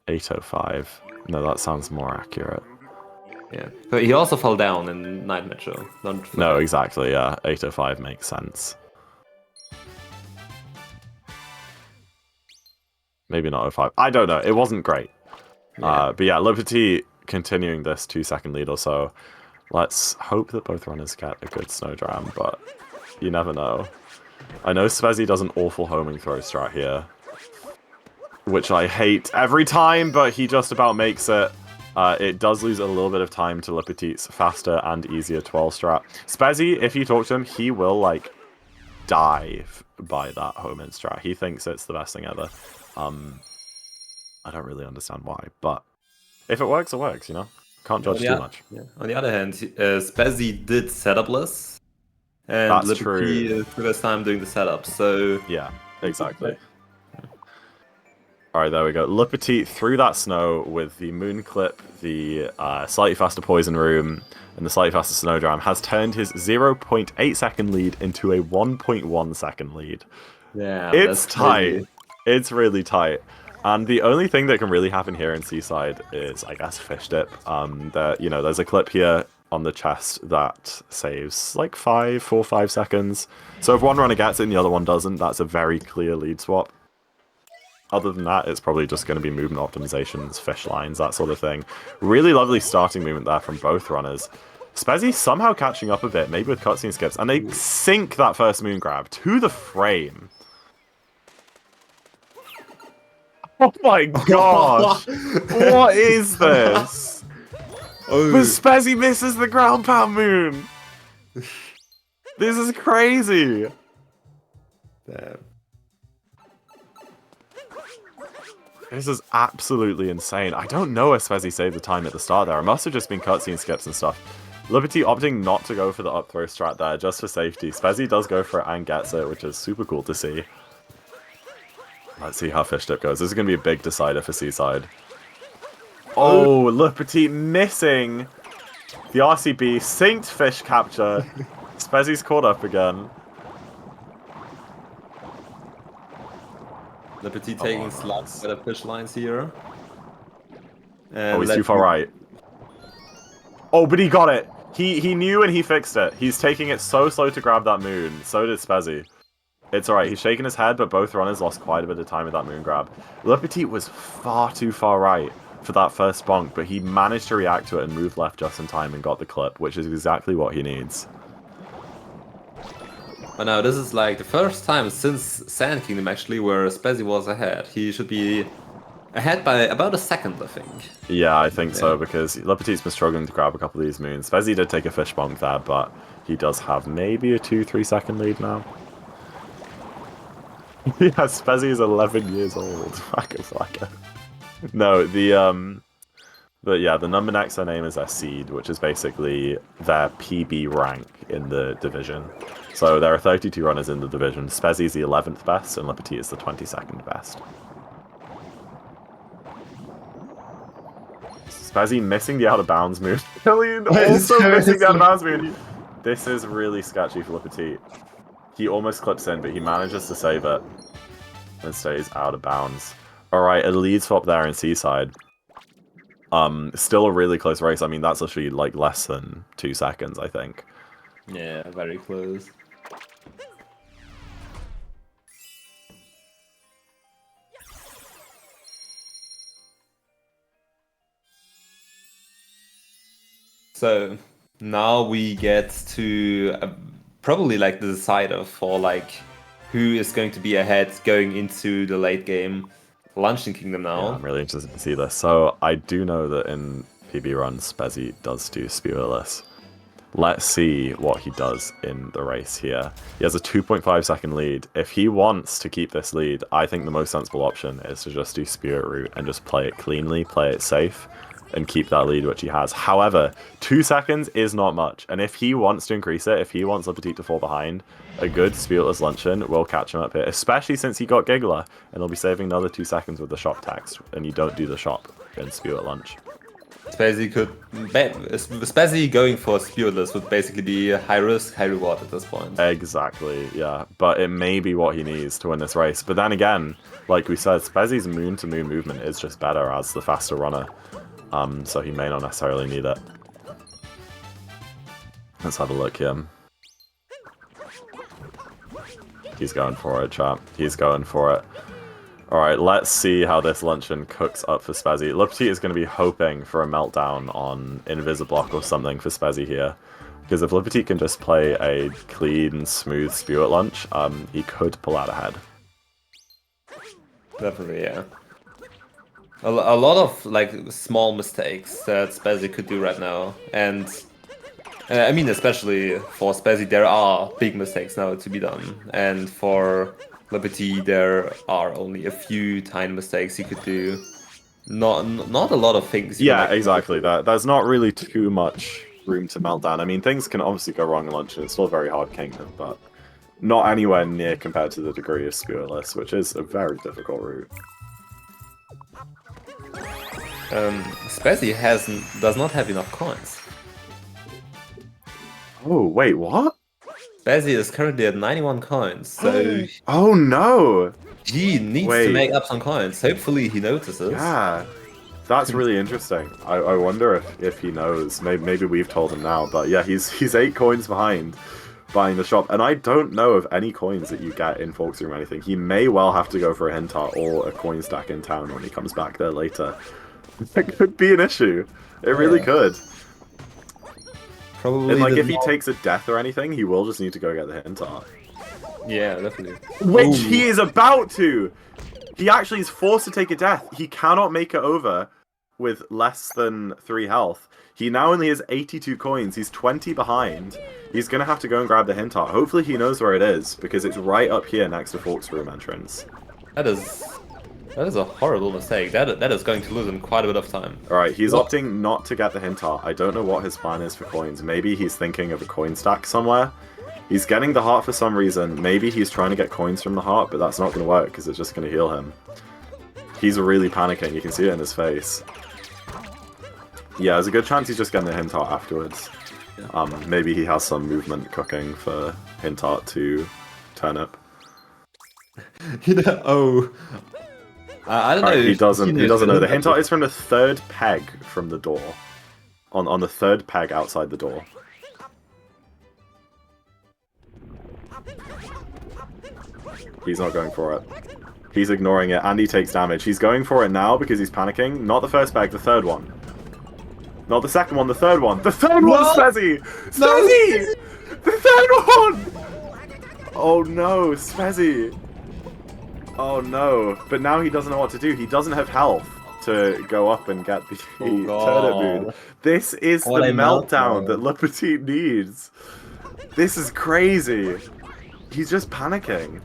805. No, that sounds more accurate. Yeah. But he also fell down in Night Metro. No, exactly, yeah. 805 makes sense. Maybe not 05. I don't know. It wasn't great. Yeah. But yeah, Lepetit continuing this 2-second lead or so. Let's hope that both runners get a good Snowdram, but you never know. I know SpeZy does an awful homing throw strat here, which I hate every time, but he just about makes it. It does lose a little bit of time to Lepetit's faster and easier 12 strat. SpeZy, if you talk to him, he will, like, dive by that homing strat. He thinks it's the best thing ever. I don't really understand why, but if it works, it works, you know? Can't judge too much. Yeah. On the other hand, SpeZy did setupless, and That's Lepetit true. took his time doing the setup, so... Yeah, exactly. Alright, there we go. Lepetit through that snow with the Moon Clip, the slightly faster Poison Room, and the slightly faster Snowdram has turned his 0.8 second lead into a 1.1 second lead. Yeah, it's tight. Crazy. It's really tight. And the only thing that can really happen here in Seaside is, I guess, Fish Dip. There's a clip here on the chest that saves like 4 or 5 seconds. So if one runner gets it and the other one doesn't, that's a very clear lead swap. Other than that, it's probably just going to be movement optimizations, fish lines, that sort of thing. Really lovely starting movement there from both runners. SpeZy somehow catching up a bit, maybe with cutscene skips, and they sink that first moon grab to the frame. Oh my gosh! What is this? Oh. But SpeZy misses the ground pound moon! This is crazy! Damn. This is absolutely insane. I don't know if SpeZy saved the time at the start there. It must have just been cutscene skips and stuff. Lepetit opting not to go for the up throw strat there, just for safety. SpeZy does go for it and gets it, which is super cool to see. Let's see how Fish Dip goes. This is going to be a big decider for Seaside. Oh, Lepetit missing the RCB. Synced fish capture. SpeZy's caught up again. Lepetit taking slugs at the fish lines here. And oh, he's too far right. Oh, but he got it. He knew and he fixed it. He's taking it so slow to grab that moon. So did SpeZy. It's alright, he's shaking his head, but both runners lost quite a bit of time with that moon grab. Lepetit was far too far right for that first bonk, but he managed to react to it and move left just in time and got the clip, which is exactly what he needs. But now this is like the first time since Sand Kingdom actually where SpeZy was ahead. He should be ahead by about a second, I think. Yeah, I think so, because Lepetit's been struggling to grab a couple of these moons. SpeZy did take a fish bonk there, but he does have maybe a 2-3 second lead now. Yeah, SpeZy is 11 years old. Flacco. No, but yeah, the number next to their name is their seed, which is basically their PB rank in the division. So there are 32 runners in the division. SpeZy is the 11th best, and Lepetit is the 22nd best. SpeZy missing the out of bounds move. Killian also missing the out of bounds move. This is really sketchy for Lepetit. He almost clips in, but he manages to save it and stays out of bounds. Alright, a lead swap there in Seaside. Still a really close race. I mean, that's literally like less than 2 seconds, I think. Yeah, very close. So now we get to probably like the decider for like who is going to be ahead going into the late game. Luncheon Kingdom now. Yeah, I'm really interested to see this. So I do know that in PB runs, SpeZy does do Spewerless. Let's see what he does in the race here. He has a 2.5-second lead. If he wants to keep this lead, I think the most sensible option is to just do Spirit Root and just play it cleanly, play it safe, and keep that lead which he has. However, 2 seconds is not much, and if he wants to increase it, if he wants lepetit to fall behind, a good Spiritless Luncheon will catch him up here, especially since he got Giggler, and he'll be saving another 2 seconds with the shop text, and you don't do the shop in Spirit Lunch. SpeZy going for Spiritless would basically be high risk, high reward at this point. Exactly, yeah. But it may be what he needs to win this race. But then again, like we said, SpeZy's moon-to-moon movement is just better as the faster runner. So he may not necessarily need it. Let's have a look here. He's going for it, chat. He's going for it. Alright, let's see how this luncheon cooks up for SpeZy. lepetit is going to be hoping for a meltdown on Invisiblock or something for SpeZy here. Because if lepetit can just play a clean, smooth Spirit Lunch, he could pull out ahead. Definitely, yeah. A lot of like small mistakes that SpeZy could do right now. And I mean, especially for SpeZy, there are big mistakes now to be done. And for lepetit, there are only a few tiny mistakes he could do. Not a lot of things. Yeah, exactly. There's not really too much room to melt down. I mean, things can obviously go wrong in Luncheon. It's still a very hard kingdom, but not anywhere near compared to the degree of Spiritless, which is a very difficult route. SpeZy does not have enough coins. Oh, wait, what? SpeZy is currently at 91 coins, so oh no! he needs to make up some coins. Hopefully he notices. Yeah, that's really interesting. I wonder if he knows. Maybe we've told him now, but yeah, he's 8 coins behind buying the shop, and I don't know of any coins that you get in Forks Room or anything. He may well have to go for a hint art or a coin stack in town when he comes back there later. It could be an issue. It really could. Probably. And like, if he takes a death or anything, he will just need to go get the hint art. Yeah, definitely. Which he is about to! He actually is forced to take a death. He cannot make it over with less than 3 health. He now only has 82 coins. He's 20 behind. He's going to have to go and grab the hint art. Hopefully he knows where it is, because it's right up here next to Forks Room entrance. That is a horrible mistake. That is going to lose him quite a bit of time. Alright, he's opting not to get the hint art. I don't know what his plan is for coins. Maybe he's thinking of a coin stack somewhere. He's getting the heart for some reason. Maybe he's trying to get coins from the heart, but that's not going to work because it's just going to heal him. He's really panicking. You can see it in his face. Yeah, there's a good chance he's just getting the hint art afterwards. Maybe he has some movement cooking for hint art to turnip. I don't know. He doesn't know. The hint art is from the 3rd peg from the door. On the 3rd peg outside the door. He's not going for it. He's ignoring it, and he takes damage. He's going for it now because he's panicking. Not the 1st peg, the 3rd one. Not the 2nd one, the 3rd one. The 3rd one, SpeZy! SpeZy! The 3rd one! Oh no, SpeZy! Oh no, but now he doesn't know what to do. He doesn't have health to go up and get the turnip mood. This is the meltdown that lepetit needs. This is crazy. He's just panicking.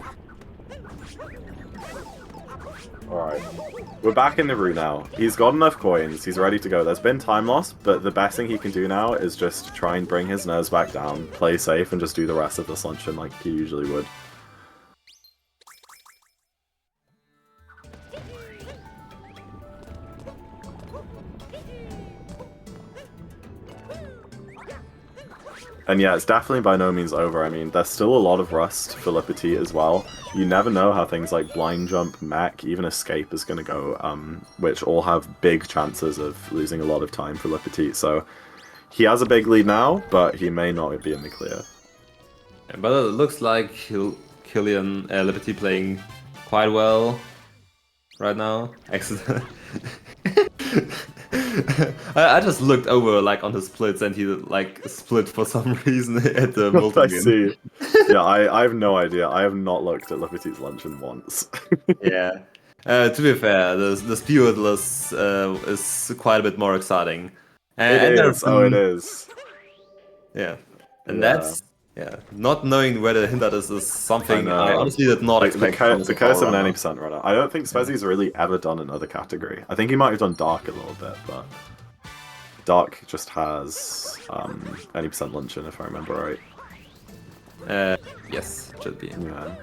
Alright. We're back in the route now. He's got enough coins. He's ready to go. There's been time loss, but the best thing he can do now is just try and bring his nerves back down, play safe, and just do the rest of this luncheon like he usually would. And yeah, it's definitely by no means over. I mean, there's still a lot of rust for lepetit as well. You never know how things like blind jump, mech, even escape is going to go, which all have big chances of losing a lot of time for lepetit. So he has a big lead now, but he may not be in the clear. But it looks like lepetit playing quite well right now. Excellent. I just looked over like on the splits and he like split for some reason at the multi. I see. Yeah, I have no idea. I have not looked at lepetit's luncheon once. Yeah. To be fair, the Spiritless is quite a bit more exciting. And it is. Oh, it is. Yeah. And Yeah. that's not knowing where the hint at is something I know. honestly did not Like, expect from the a curse of an runner. 80% runner. I don't think SpeZy's really ever done another category. I think he might have done Dark a little bit, but Dark just has 80% luncheon, if I remember right. Yes, should be. Yeah.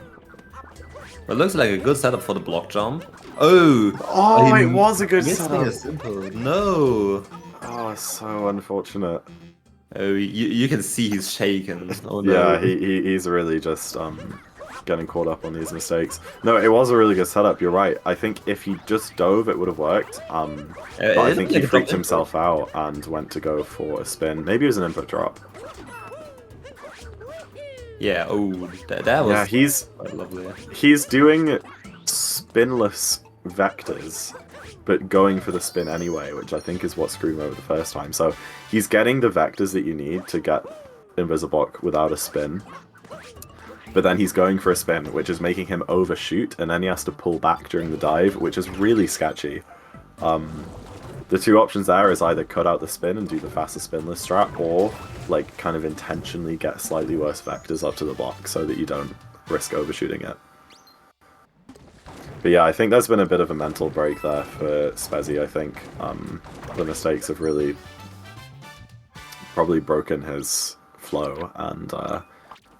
It looks like a good setup for the block jump. Oh! Oh, he it was a good missing setup. a simple. No! Oh, so unfortunate. Oh, you can see he's shaken. Oh no. Yeah, he's really just getting caught up on these mistakes. No, it was a really good setup. You're right. I think if he just dove, it would have worked. But I think he freaked himself out and went to go for a spin. Maybe it was an input drop. Yeah. Oh, that was. Yeah, he's quite lovely. He's doing spinless vectors, but going for the spin anyway, which I think is what screwed him over the first time. So he's getting the vectors that you need to get Invisiblock without a spin, but then he's going for a spin, which is making him overshoot, and then he has to pull back during the dive, which is really sketchy. The two options there is either cut out the spin and do the faster spinless strat, or like kind of intentionally get slightly worse vectors up to the block so that you don't risk overshooting it. But yeah, I think there's been a bit of a mental break there for SpeZy. I think the mistakes have really probably broken his flow and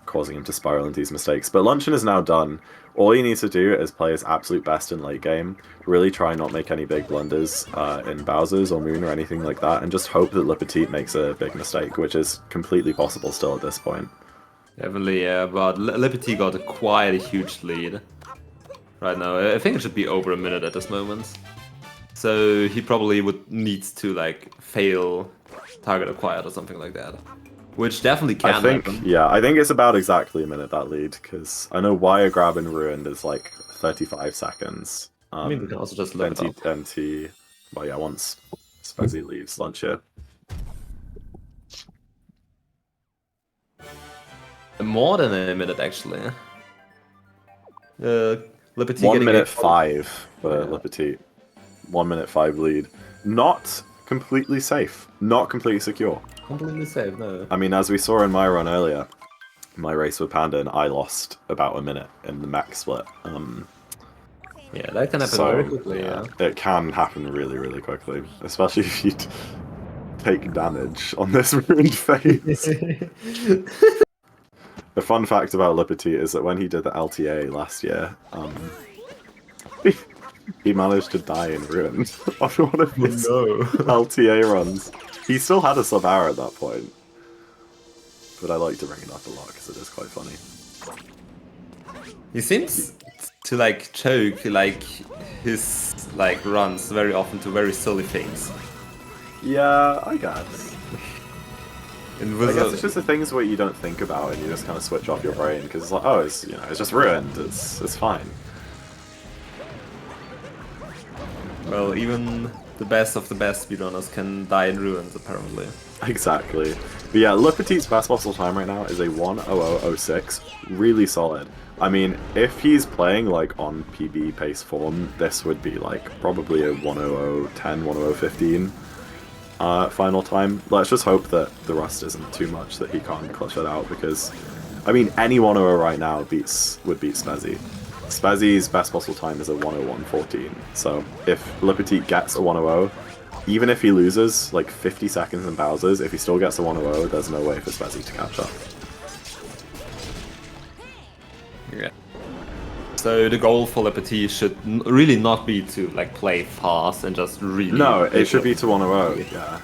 causing him to spiral into these mistakes. But Luncheon is now done. All he needs to do is play his absolute best in late game, really try not make any big blunders in Bowser's or Moon or anything like that, and just hope that lepetit makes a big mistake, which is completely possible still at this point. Definitely, yeah, but lepetit got quite a huge lead right now. I think it should be over a minute at this moment. So he probably would need to like fail target acquired or something like that. Which definitely can happen. Yeah, I think it's about exactly a minute, that lead, because I know wire grab in Ruined is like 35 seconds. I mean, we can also just look it up. NT, well yeah, once SpeZy leaves lunch here. More than a minute, actually. lepetit 1 minute 5 for lepetit. 1 minute 5 lead. Not completely safe. Not completely secure. Completely safe, no. I mean, as we saw in my run earlier, my race with Panda, and I lost about a minute in the max split. Yeah, that can happen very quickly, yeah. It can happen really, really quickly. Especially if you take damage on this ruined phase. The fun fact about lepetit is that when he did the LTA last year, he managed to die in Ruined on one of his LTA runs. He still had a sub-hour at that point. But I like to bring it up a lot because it is quite funny. He seems to like choke like his like runs very often to very silly things. Yeah, I guess. I guess it's just the things where you don't think about and you just kind of switch off your brain because it's like, oh, it's it's just Ruined. It's fine. Well, even the best of the best speedrunners can die in Ruins, apparently. Exactly. But yeah, lepetit's best possible time right now is a 1:00:06. Really solid. I mean, if he's playing like on PB pace form, this would be like probably a 1:00:10, 1:00:15 final time. Let's just hope that the rust isn't too much that he can't clutch it out because, I mean, any 1:00 right now would beat SpeZy. SpeZy's best possible time is a 1:01:14. So if lepetit gets a 1:00, even if he loses like 50 seconds in Bowser's, if he still gets a 1:00, there's no way for SpeZy to catch up. Yeah. So the goal for lepetit should really not be to like play fast and just really. No, it should be to 1:00. Yeah.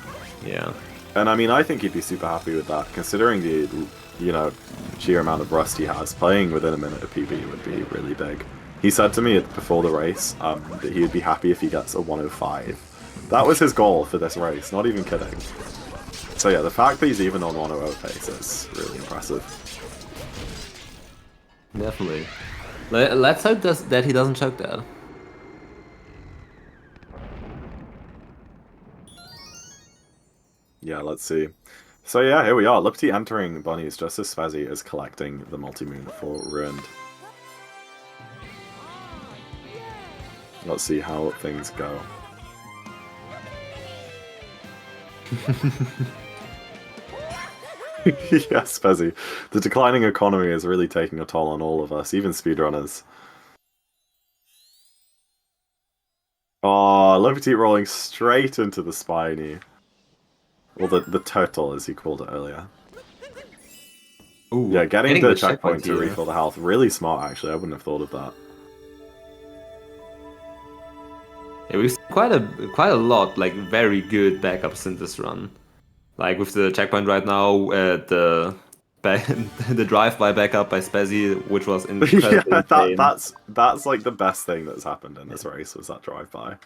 Yeah. And I mean, I think he'd be super happy with that, considering the sheer amount of rust he has. Playing within a minute of PB would be really big. He said to me before the race that he would be happy if he gets a 1:05. That was his goal for this race, not even kidding. So yeah, the fact that he's even on 1:00 pace is really impressive. Definitely. Let's hope that he doesn't choke that. Yeah, let's see. So yeah, here we are. lepetit entering bunnies just as SpeZy is collecting the multi-moon for Ruined. Let's see how things go. Yeah, SpeZy. The declining economy is really taking a toll on all of us, even speedrunners. Oh, lepetit rolling straight into the spiny. Well, the turtle, as he called it earlier. Ooh, Yeah, getting the checkpoint to here. refill the health. Really smart, actually. I wouldn't have thought of that. Yeah, we've seen quite a lot, like, very good backups in this run. Like, with the checkpoint right now, the drive-by backup by SpeZy, which was incredibly Yeah, insane. that's like the best thing that's happened in this race was that drive-by.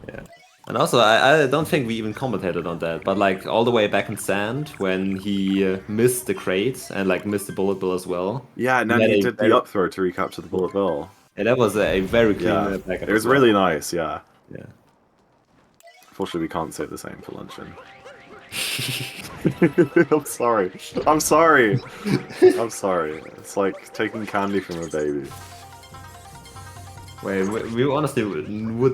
Yeah. And also, I don't think we even commentated on that, but like all the way back in sand when he missed the crate and like missed the bullet bill as well. Yeah, and He then had he a did the very, up throw to recapture the bullet bill. and that was a very clean Yeah, backup it as was well. really nice. Yeah. Yeah. Unfortunately, we can't say the same for luncheon. I'm sorry. I'm sorry. I'm sorry. It's like taking candy from a baby. Wait, we honestly would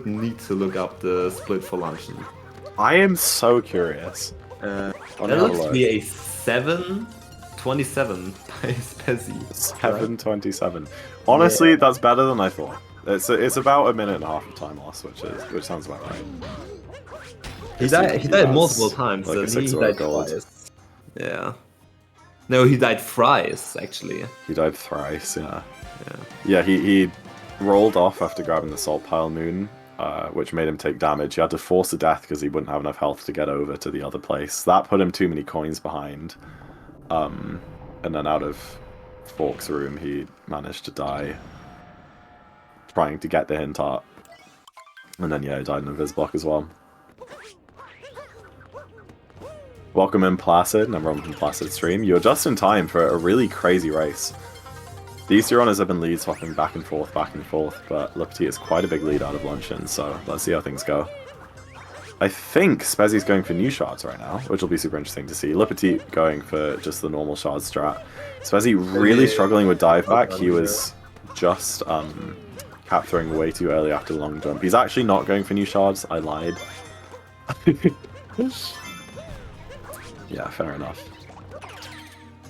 need to look up the split for luncheon. I am so curious. That Let me have a looks to look. be a 7-27 by SpeZy. 7:27. Honestly, Yeah. that's better than I thought. It's about a minute and a half of time loss, which sounds about right. He died has, multiple times, like a and he 6 died gold. twice. Yeah. No, he died thrice, actually. He died thrice. Yeah. Yeah. Yeah. He rolled off after grabbing the salt pile moon, which made him take damage. He had to force a death because he wouldn't have enough health to get over to the other place. That put him too many coins behind. And then out of Fork's room, he managed to die trying to get the hint art. And then, yeah, he died in a Viz block as well. Welcome in, Placid, number one from Placid stream. You're just in time for a really crazy race. These two runners have been lead swapping back and forth, but lepetit is quite a big lead out of luncheon, so let's see how things go. I think SpeZy's going for new shards right now, which will be super interesting to see. lepetit going for just the normal shard strat. SpeZy really struggling with dive back. He was just cap throwing way too early after the long jump. He's actually not going for new shards. I lied. Yeah, fair enough.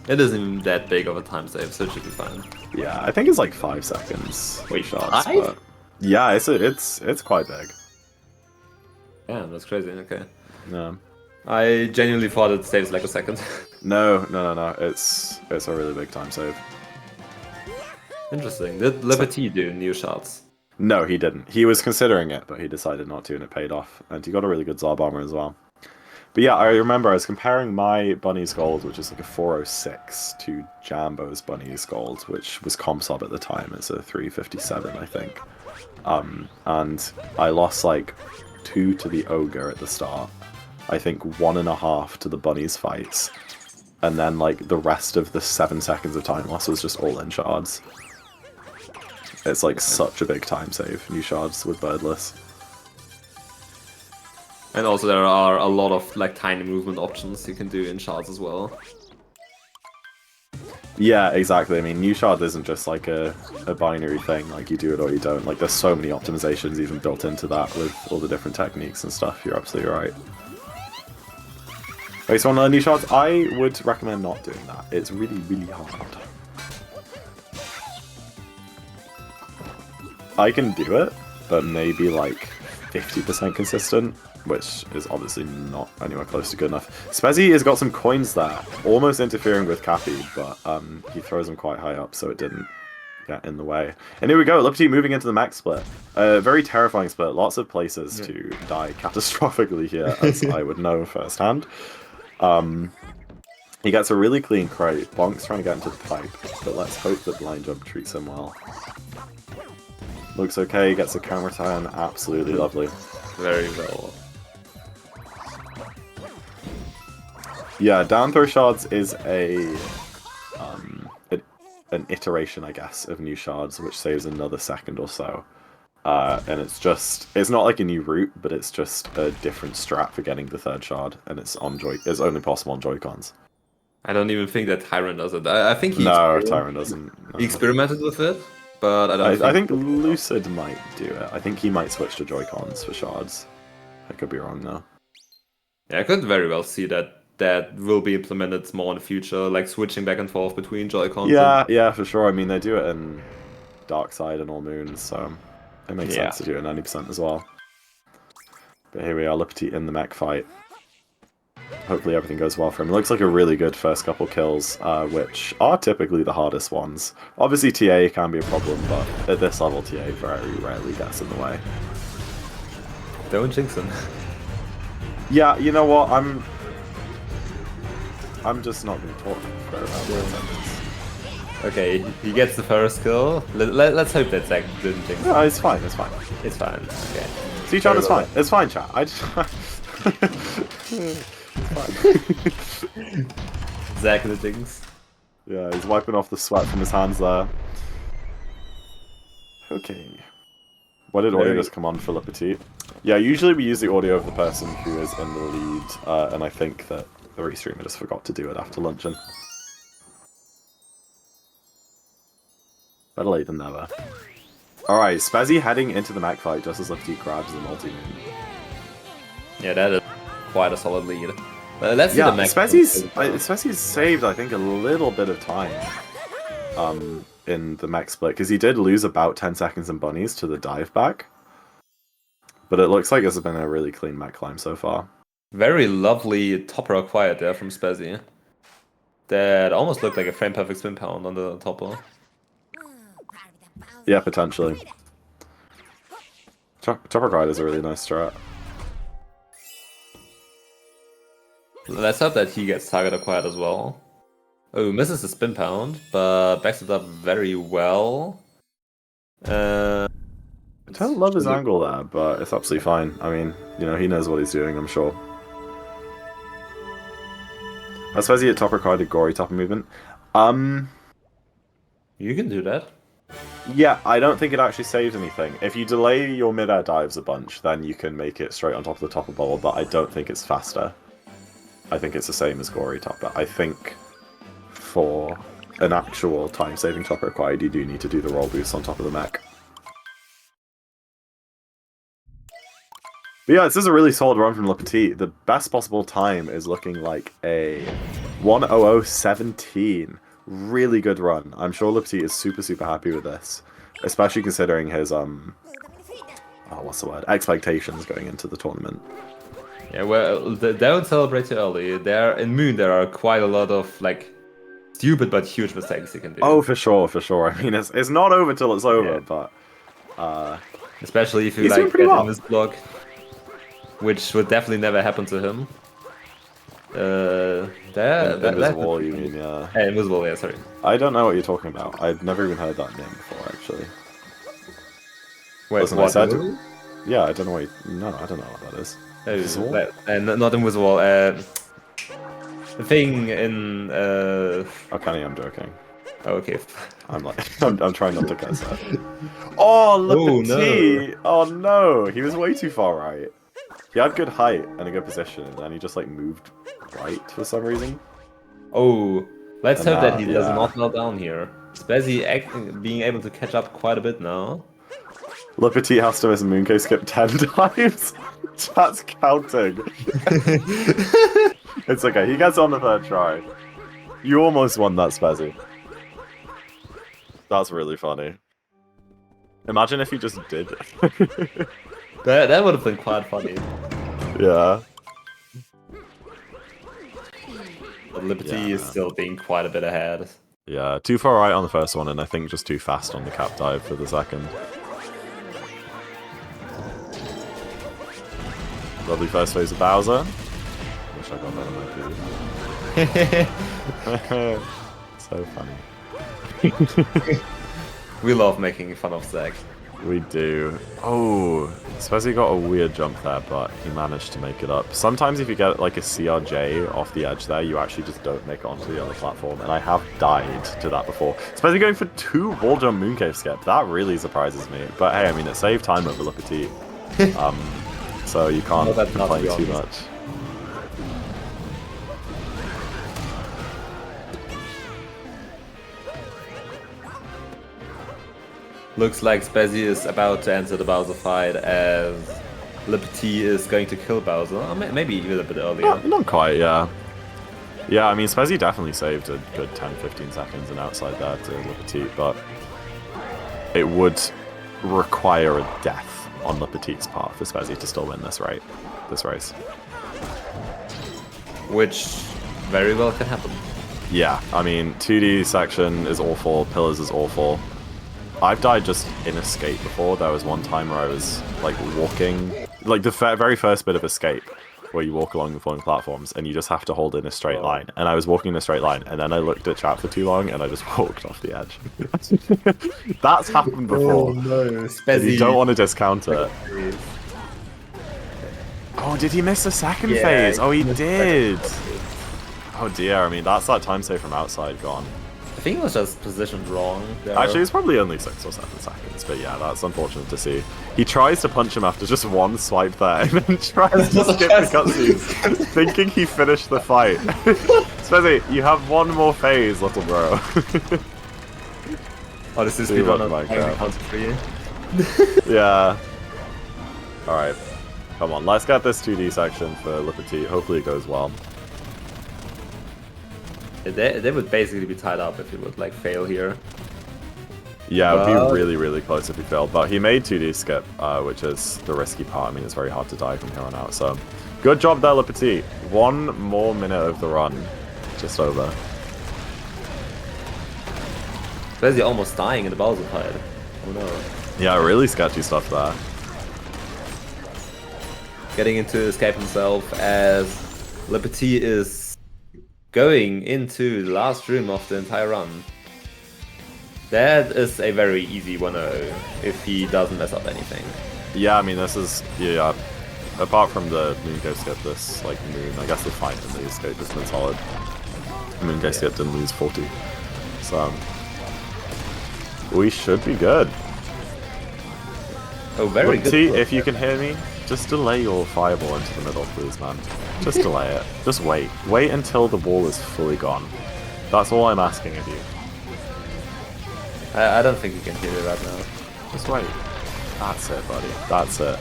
It isn't even that big of a time save, so it should be fine. Yeah, I think it's like 5 seconds. Wait, shards, 5? but yeah, it's quite big. Yeah, that's crazy. Okay. Yeah. I genuinely thought it saves like a second. No. It's a really big time save. Interesting. Did lepetit do new shots? No, he didn't. He was considering it, but he decided not to, and it paid off. And he got a really good Zarb armor as well. But yeah, I remember I was comparing my Bunny's Gold, which is like a 406, to Jambo's Bunny's Gold, which was comp sub at the time. It's a 357, I think. And I lost like 2 to the Ogre at the start. I think 1.5 to the Bunny's fights. And then like the rest of the 7 seconds of time loss was just all in shards. It's like such a big time save, new shards with Birdless. And also there are a lot of like tiny movement options you can do in shards as well. Yeah, exactly. I mean, new shard isn't just like a binary thing, like you do it or you don't. Like there's so many optimizations even built into that with all the different techniques and stuff. You're absolutely right. Based on new shards, I would recommend not doing that. It's really, really hard. I can do it, but maybe like 50% consistent, which is obviously not anywhere close to good enough. SpeZy has got some coins there, almost interfering with Cappy, but he throws them quite high up, so it didn't get in the way. And here we go, lepetit moving into the max split. Very terrifying split, lots of places to die catastrophically here, as I would know firsthand. He gets a really clean crate. Bonk's trying to get into the pipe, but let's hope that Blind Jump treats him well. Looks okay, gets a camera turn, absolutely lovely. Very well. Yeah, down throw shards is an iteration, I guess, of new shards, which saves another second or so. And it's not like a new route, but it's just a different strat for getting the third shard, and it's only possible on Joy-Cons. I don't even think that Tyron does it. I think he Tyron doesn't. No. He experimented with it, but I think Lucid might do it. I think he might switch to Joy-Cons for shards. I could be wrong though. Yeah, I could very well see that that will be implemented more in the future, like switching back and forth between Joy-Cons. Yeah, for sure. I mean, they do it in Dark Side and All Moons, so it makes sense to do it 90% as well. But here we are, lepetit in the mech fight. Hopefully everything goes well for him. It looks like a really good first couple kills, which are typically the hardest ones. Obviously TA can be a problem, but at this level TA very rarely gets in the way. Don't jinx him. Yeah, you know what, I'm just not going to talk for around 10 seconds. Okay, he gets the first kill. Let's hope that Zach didn't jinx him. No, it's fine, it's fine. It's fine, okay. See, chat, it's fine. It's fine, chat. I just... Zach the jinx. Yeah, he's wiping off the sweat from his hands there. Okay. What did audio just come on for lepetit? Yeah, usually we use the audio of the person who is in the lead, and I think that the restreamer just forgot to do it after luncheon. Better late than never. Alright, SpeZy heading into the mech fight just as lepetit grabs the multi-moon. Yeah, that is quite a solid lead. Let's see the mech. SpeZy's saved, I think, a little bit of time in the mech split, because he did lose about 10 seconds in bunnies to the dive back. But it looks like this has been a really clean mech climb so far. Very lovely topper acquired there from SpeZy. That almost looked like a frame perfect spin pound on the topper. Yeah, potentially. Topper guide is a really nice strat. Let's hope that he gets target acquired as well. Oh, misses the spin pound, but backs it up very well. I don't love his angle there, but it's absolutely fine. I mean, you know, he knows what he's doing, I'm sure. I suppose he hit topper carded gory topper movement. You can do that. Yeah, I don't think it actually saves anything. If you delay your mid-air dives a bunch, then you can make it straight on top of the topper bubble, but I don't think it's faster. I think it's the same as gory topper. I think for an actual time-saving topper acquired, you do need to do the roll boost on top of the mech. But yeah, this is a really solid run from lepetit. The best possible time is looking like a 1:00:17. Really good run. I'm sure lepetit is super happy with this, especially considering his what's the word? Expectations going into the tournament. Yeah, well, don't celebrate too early. In Moon there are quite a lot of like stupid but huge mistakes you can do. Oh, for sure. I mean, it's not over till it's over, but especially if you like get in this block, which would definitely never happen to him. Invisible, you mean, yeah. Invisible, yeah, sorry. I don't know what you're talking about. I've never even heard that name before, actually. Wait, listen, what? Yeah, I don't know No, I don't know what that is. Invisible? And not invisible, the thing in... Oh, Kenny, I'm joking. Oh, okay. I'm trying not to guess that. Oh, lepetit! Oh no, he was way too far right. He had good height and a good position, and then he just like moved right for some reason. Oh, let's hope that he does not fall down here. SpeZy being able to catch up quite a bit now. lepetit has to miss a mooncave skip 10 times. That's counting. It's okay, he gets on the third try. You almost won that, SpeZy. That's really funny. Imagine if he just did it. That would have been quite funny. Yeah. But lepetit is still being quite a bit ahead. Yeah, too far right on the first one, and I think just too fast on the cap dive for the second. Lovely first phase of Bowser. Wish I got that on my food. So funny. We love making fun of Zach. We do. Oh, SpeZy got a weird jump there, but he managed to make it up. Sometimes if you get like a CRJ off the edge there, you actually just don't make it onto the other platform, and I have died to that before. SpeZy going for 2 wall jump mooncave skip. That really surprises me. But hey, I mean, it saved time over lepetit. So you can't complain too much. Looks like SpeZy is about to enter the Bowser fight as lepetit is going to kill Bowser. Or maybe even a bit earlier. Not quite, yeah. Yeah, I mean, SpeZy definitely saved a good 10-15 seconds and outside there to lepetit, but it would require a death on lepetit's part for SpeZy to still win this race. Which very well can happen. Yeah, I mean, 2D section is awful, pillars is awful. I've died just in escape before. There was one time where I was like walking, like the very first bit of escape, where you walk along the falling platforms and you just have to hold in a straight line. And I was walking in a straight line, and then I looked at chat for too long, and I just walked off the edge. That's happened before. Oh no, SpeZy. You don't want to discount it. Oh, did he miss the second phase? Oh, he did. Oh dear, I mean, that's that time save from outside gone. I think it was just positioned wrong there. Actually, it's probably only 6 or 7 seconds, but yeah, that's unfortunate to see. He tries to punch him after just one swipe there, and then tries to skip the cutscenes, thinking he finished the fight. SpeZy, you have one more phase, little bro. Oh, this is people not counted for you. Yeah. Alright. Come on, let's get this 2D section for lepetit. Hopefully it goes well. They would basically be tied up if he would like fail here. Yeah, it would be really, really close if he failed. But he made 2D skip, which is the risky part. I mean, it's very hard to die from here on out. So, good job there, lepetit. 1 more minute of the run. Just over. SpeZy almost dying in the Bowser fight. Oh no. Yeah, really sketchy stuff there. Getting into escape himself as lepetit is going into the last room of the entire run. That is a very easy 1-0 if he doesn't mess up anything. Yeah, I mean, this is, yeah, apart from the Moon Ghost skip, this, like, Moon, I guess the fight and the escape has been solid. Moon Ghost skip didn't lose 40. So, we should be good. Oh, very good. T, if you can hear me, just delay your fireball into the middle, please, man. Just delay it. Just wait. Wait until the ball is fully gone. That's all I'm asking of you. I don't think you can hear it right now. Just wait. That's it, buddy. That's it.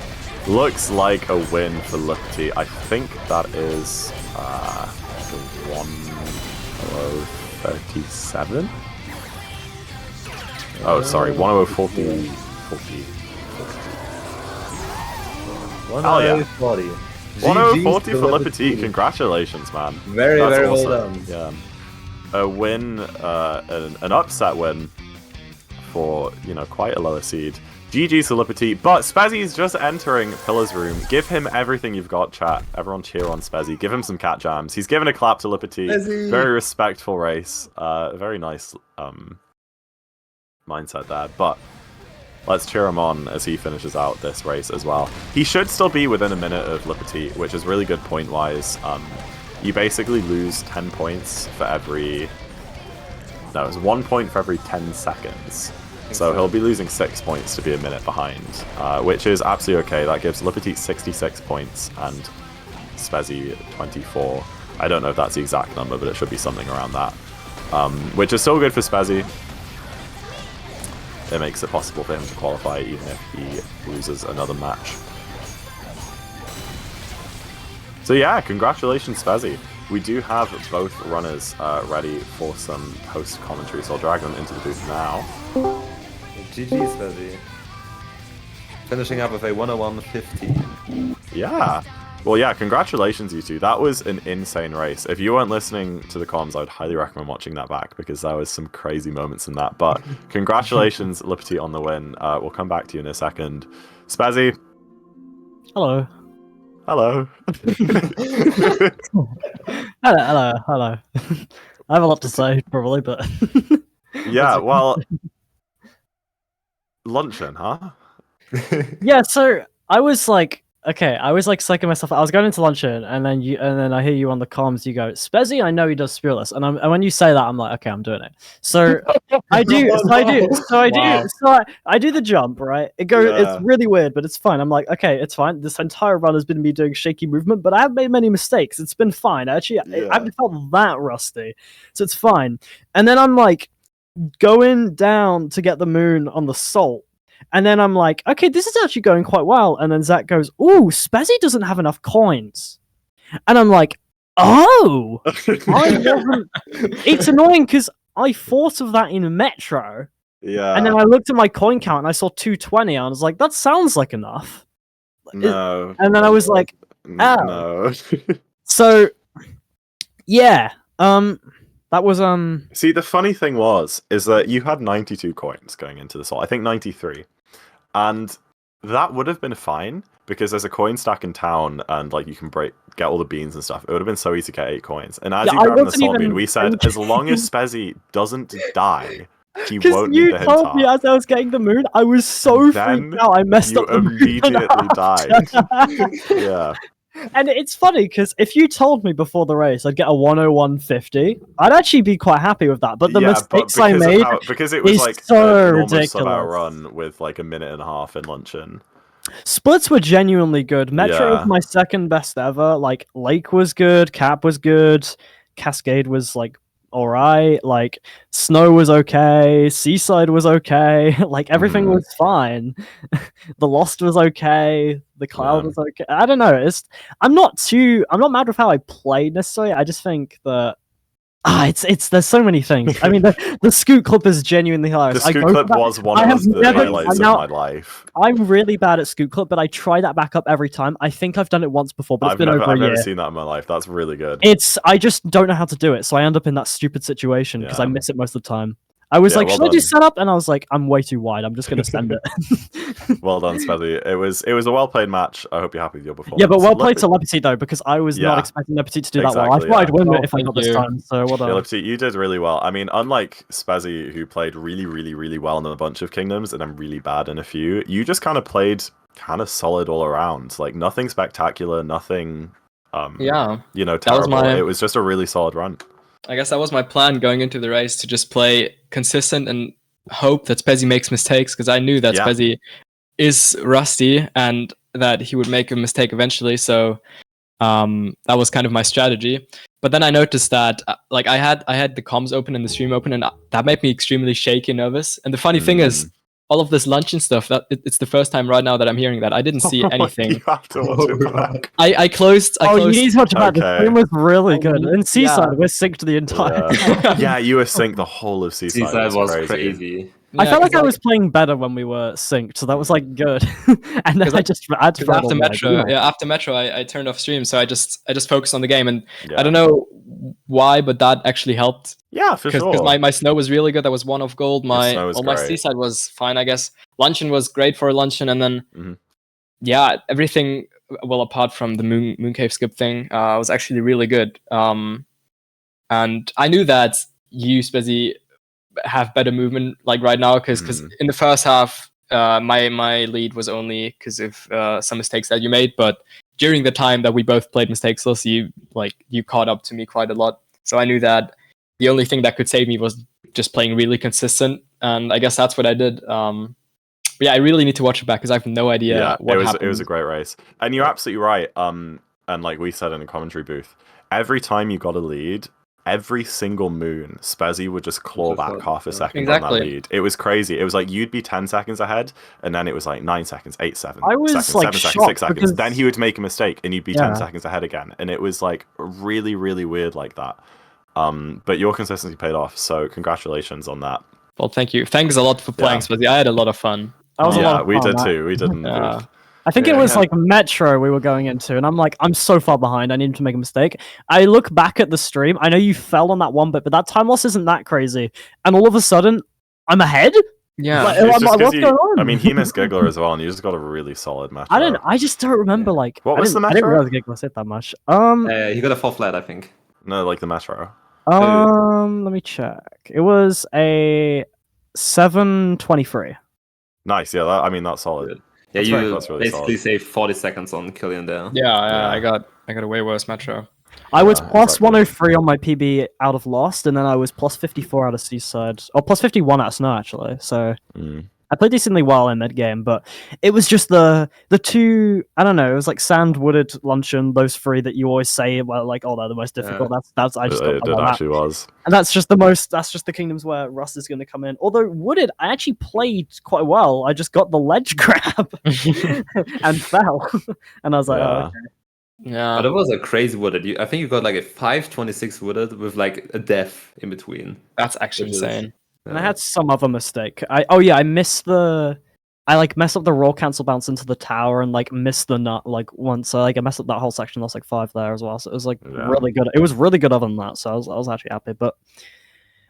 Looks like a win for lepetit. I think that is 1:37. Oh, sorry, 1:40. 1:40. 1:40 for lepetit. Congratulations, man. Very awesome. well done. Yeah. A win, an upset win for, you know, quite a lower seed. GG's to lepetit, but SpeZy's just entering Pillar's room. Give him everything you've got, chat. Everyone cheer on SpeZy. Give him some cat jams. He's given a clap to lepetit. Very respectful race. Very nice mindset there, but let's cheer him on as he finishes out this race as well. He should still be within a minute of lepetit, which is really good point-wise. You basically lose 10 points for every... No, it's 1 point for every 10 seconds. So he'll be losing 6 points to be a minute behind, which is absolutely okay. That gives lepetit 66 points and SpeZy 24. I don't know if that's the exact number, but it should be something around that. Which is still good for SpeZy. It makes it possible for him to qualify even if he loses another match. So yeah, congratulations SpeZy. We do have both runners ready for some post-commentary, so I'll drag them into the booth now. GG SpeZy. Finishing up with a 1:01.50. Yeah. Well, yeah, congratulations, you two. That was an insane race. If you weren't listening to the comms, I would highly recommend watching that back, because there was some crazy moments in that. But congratulations, lepetit, on the win. We'll come back to you in a second. SpeZy. Hello. Hello. hello. I have a lot to say, probably, but... Yeah, well... Luncheon, huh? Yeah, so I was like, okay, I was like psyching myself. I was going into luncheon, and then I hear you on the comms. You go, SpeZy, I know he does Spearless, and when you say that, I'm like, okay, I'm doing it. So I do the jump, right? It goes, It's really weird, but it's fine. I'm like, okay, it's fine. This entire run has been me doing shaky movement, but I haven't made many mistakes. It's been fine. Actually, I haven't felt that rusty, so it's fine. And then I'm like going down to get the moon on the salt. And then I'm like, okay, this is actually going quite well. And then Zach goes, ooh, SpeZy doesn't have enough coins. And I'm like, Oh, I wasn't. It's annoying because I thought of that in Metro, Yeah. and then I looked at my coin count and I saw 220. And I was like, that sounds like enough. No. And then I was like, oh. No. So, yeah. That was See, the funny thing is that you had 92 coins going into this all. I think 93, and that would have been fine because there's a coin stack in town, and like you can get all the beans and stuff. It would have been so easy to get 8 coins. And as you grabbed the Salt Moon, we said as long as SpeZy doesn't die, he won't need the hint told me heart. as I was getting the moon, I was so freaked out. I messed up. You immediately died. Yeah. And it's funny because if you told me before the race I'd get a 101.50, I'd actually be quite happy with that. But the mistakes I made because it was like so a ridiculous. Sub-hour run with like a minute and a half in luncheon. Splits were genuinely good. Metro was my second best ever. Like Lake was good, Cap was good, Cascade was like alright, like Snow was okay, Seaside was okay, like everything was fine. The Lost was okay, the Cloud was okay. I don't know. I'm not mad with how I played necessarily. I just think that there's so many things. I mean, the Scoot clip is genuinely hilarious. The Scoot clip was one of the highlights of my life. I'm really bad at Scoot clip, but I try that back up every time. I think I've done it once before, but it's been over a year. I've never seen that in my life. That's really good. I just don't know how to do it, so I end up in that stupid situation because I miss it most of the time. I was like, should I do setup? And I was like, I'm way too wide. I'm just going to send it. Well done, SpeZy. It was a well-played match. I hope you're happy with your performance. Yeah, but well played to lepetit, though, because I was not expecting lepetit to do that well. I thought I'd win it if I got this time, so well done. Yeah, lepetit, you did really well. I mean, unlike SpeZy, who played really, really, really well in a bunch of Kingdoms, and I'm really bad in a few, you just kind of played kind of solid all around. Like, nothing spectacular, nothing, terrible. It was just a really solid run. I guess that was my plan going into the race, to just play consistent and hope that SpeZy makes mistakes, because I knew that SpeZy is rusty and that he would make a mistake eventually. So that was kind of my strategy. But then I noticed that like I had the comms open and the stream open, and that made me extremely shaky and nervous. And the funny thing is, all of this luncheon stuff, it's the first time right now that I'm hearing that. I didn't see anything. You have to watch it back. I closed. You need to watch it back. The stream was really good. And Seaside, we're synced the entire time. Yeah, you were synced the whole of Seaside. Seaside was crazy. I felt like I was playing better when we were synced, so that was like good. And then I had to after Metro. After Metro, I turned off stream, so I just focused on the game, and I don't know why, but that actually helped. Yeah, for sure. Because my Snow was really good. That was 1 of gold. My Seaside was fine, I guess. Luncheon was great for a luncheon, and then everything. Well, apart from the Mooncave skip thing, was actually really good. And I knew that you, SpeZy, have better movement like right now, because in the first half my lead was only because of some mistakes that you made, but during the time that we both played mistakeless, you caught up to me quite a lot. So I knew that the only thing that could save me was just playing really consistent, and I guess that's what I did. But yeah, I really need to watch it back because I have no idea what happened. It was a great race, and you're absolutely right. And like we said in the commentary booth, every time you got a lead, every single moon, SpeZy would just claw back half a second on that lead. It was crazy. It was like you'd be 10 seconds ahead, and then it was like 9 seconds, 8 seconds, I was 7 like seconds, 6 seconds. because... Then he would make a mistake, and you'd be 10 seconds ahead again. And it was like really, really weird like that. But your consistency paid off, so congratulations on that. Well, thank you. Thanks a lot for playing, SpeZy. I had a lot of fun. That was a lot of fun, we did too. We didn't. I think it was like Metro we were going into, and I'm like, I'm so far behind. I need to make a mistake. I look back at the stream. I know you fell on that one bit, but that time loss isn't that crazy. And all of a sudden, I'm ahead. Yeah, what's going on? I mean, he missed Giggler as well, and you just got a really solid match. I just don't remember like what was the Metro? I didn't realize Giggler hit that much. He got a 4 flat, I think. No, like the Metro. Let me check. It was a 7:23. Nice. Yeah, that's solid. Yeah, you really basically solid. saved 40 seconds on Killian there. Yeah, I got a way worse Metro. I was plus 103 on my PB out of Lost, and then I was plus 54 out of Seaside. Or plus 51 out of Snow, actually. So I played decently well in that game, but it was just the two, I don't know, it was like Sand, Wooded, Luncheon, those 3 that you always say, well, like, oh, they're the most difficult. That's I just it actually was. And that's just the kingdoms where Rust is going to come in. Although Wooded, I actually played quite well. I just got the ledge grab and fell. And I was like, oh, okay. Yeah. But it was a crazy wooded. I think you got like a 526 wooded with like a death in between. That's actually insane. And I had some other mistake. I missed the. I like messed up the roll cancel bounce into the tower and like missed the nut like once. So like I messed up that whole section. Lost like 5 there as well. So it was like really good. It was really good other than that. So I was actually happy. But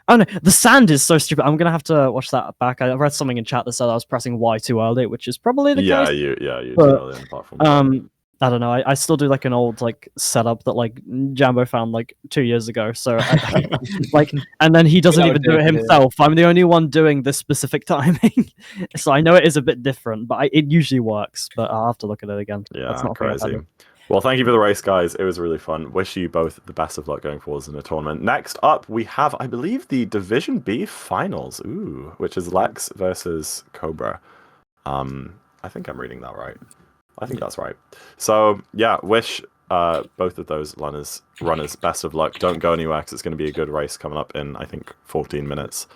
oh no, the sand is so stupid. I'm gonna have to watch that back. I read something in chat that said I was pressing Y too early, which is probably the case. You too early on the platform. I don't know. I still do like an old like setup that like Jambo found like 2 years ago. So like, and then he doesn't even do it himself. I'm the only one doing this specific timing, so I know it is a bit different, but it usually works. But I'll have to look at it again. Yeah, that's not crazy. Well, thank you for the race, guys. It was really fun. Wish you both the best of luck going forwards in the tournament. Next up, we have, I believe, the Division B finals. Ooh, which is Lex versus Cobra. I think I'm reading that right. I think that's right. So yeah, wish both of those runners best of luck. Don't go anywhere because it's going to be a good race coming up in, I think, 14 minutes.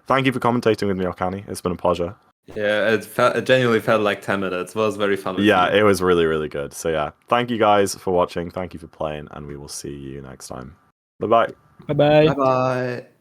Thank you for commentating with me, Okani. It's been a pleasure. Yeah, it genuinely felt like 10 minutes. It was very fun. Yeah, it was really, really good. So yeah, thank you guys for watching. Thank you for playing, and we will see you next time. Bye-bye. Bye-bye. Bye-bye.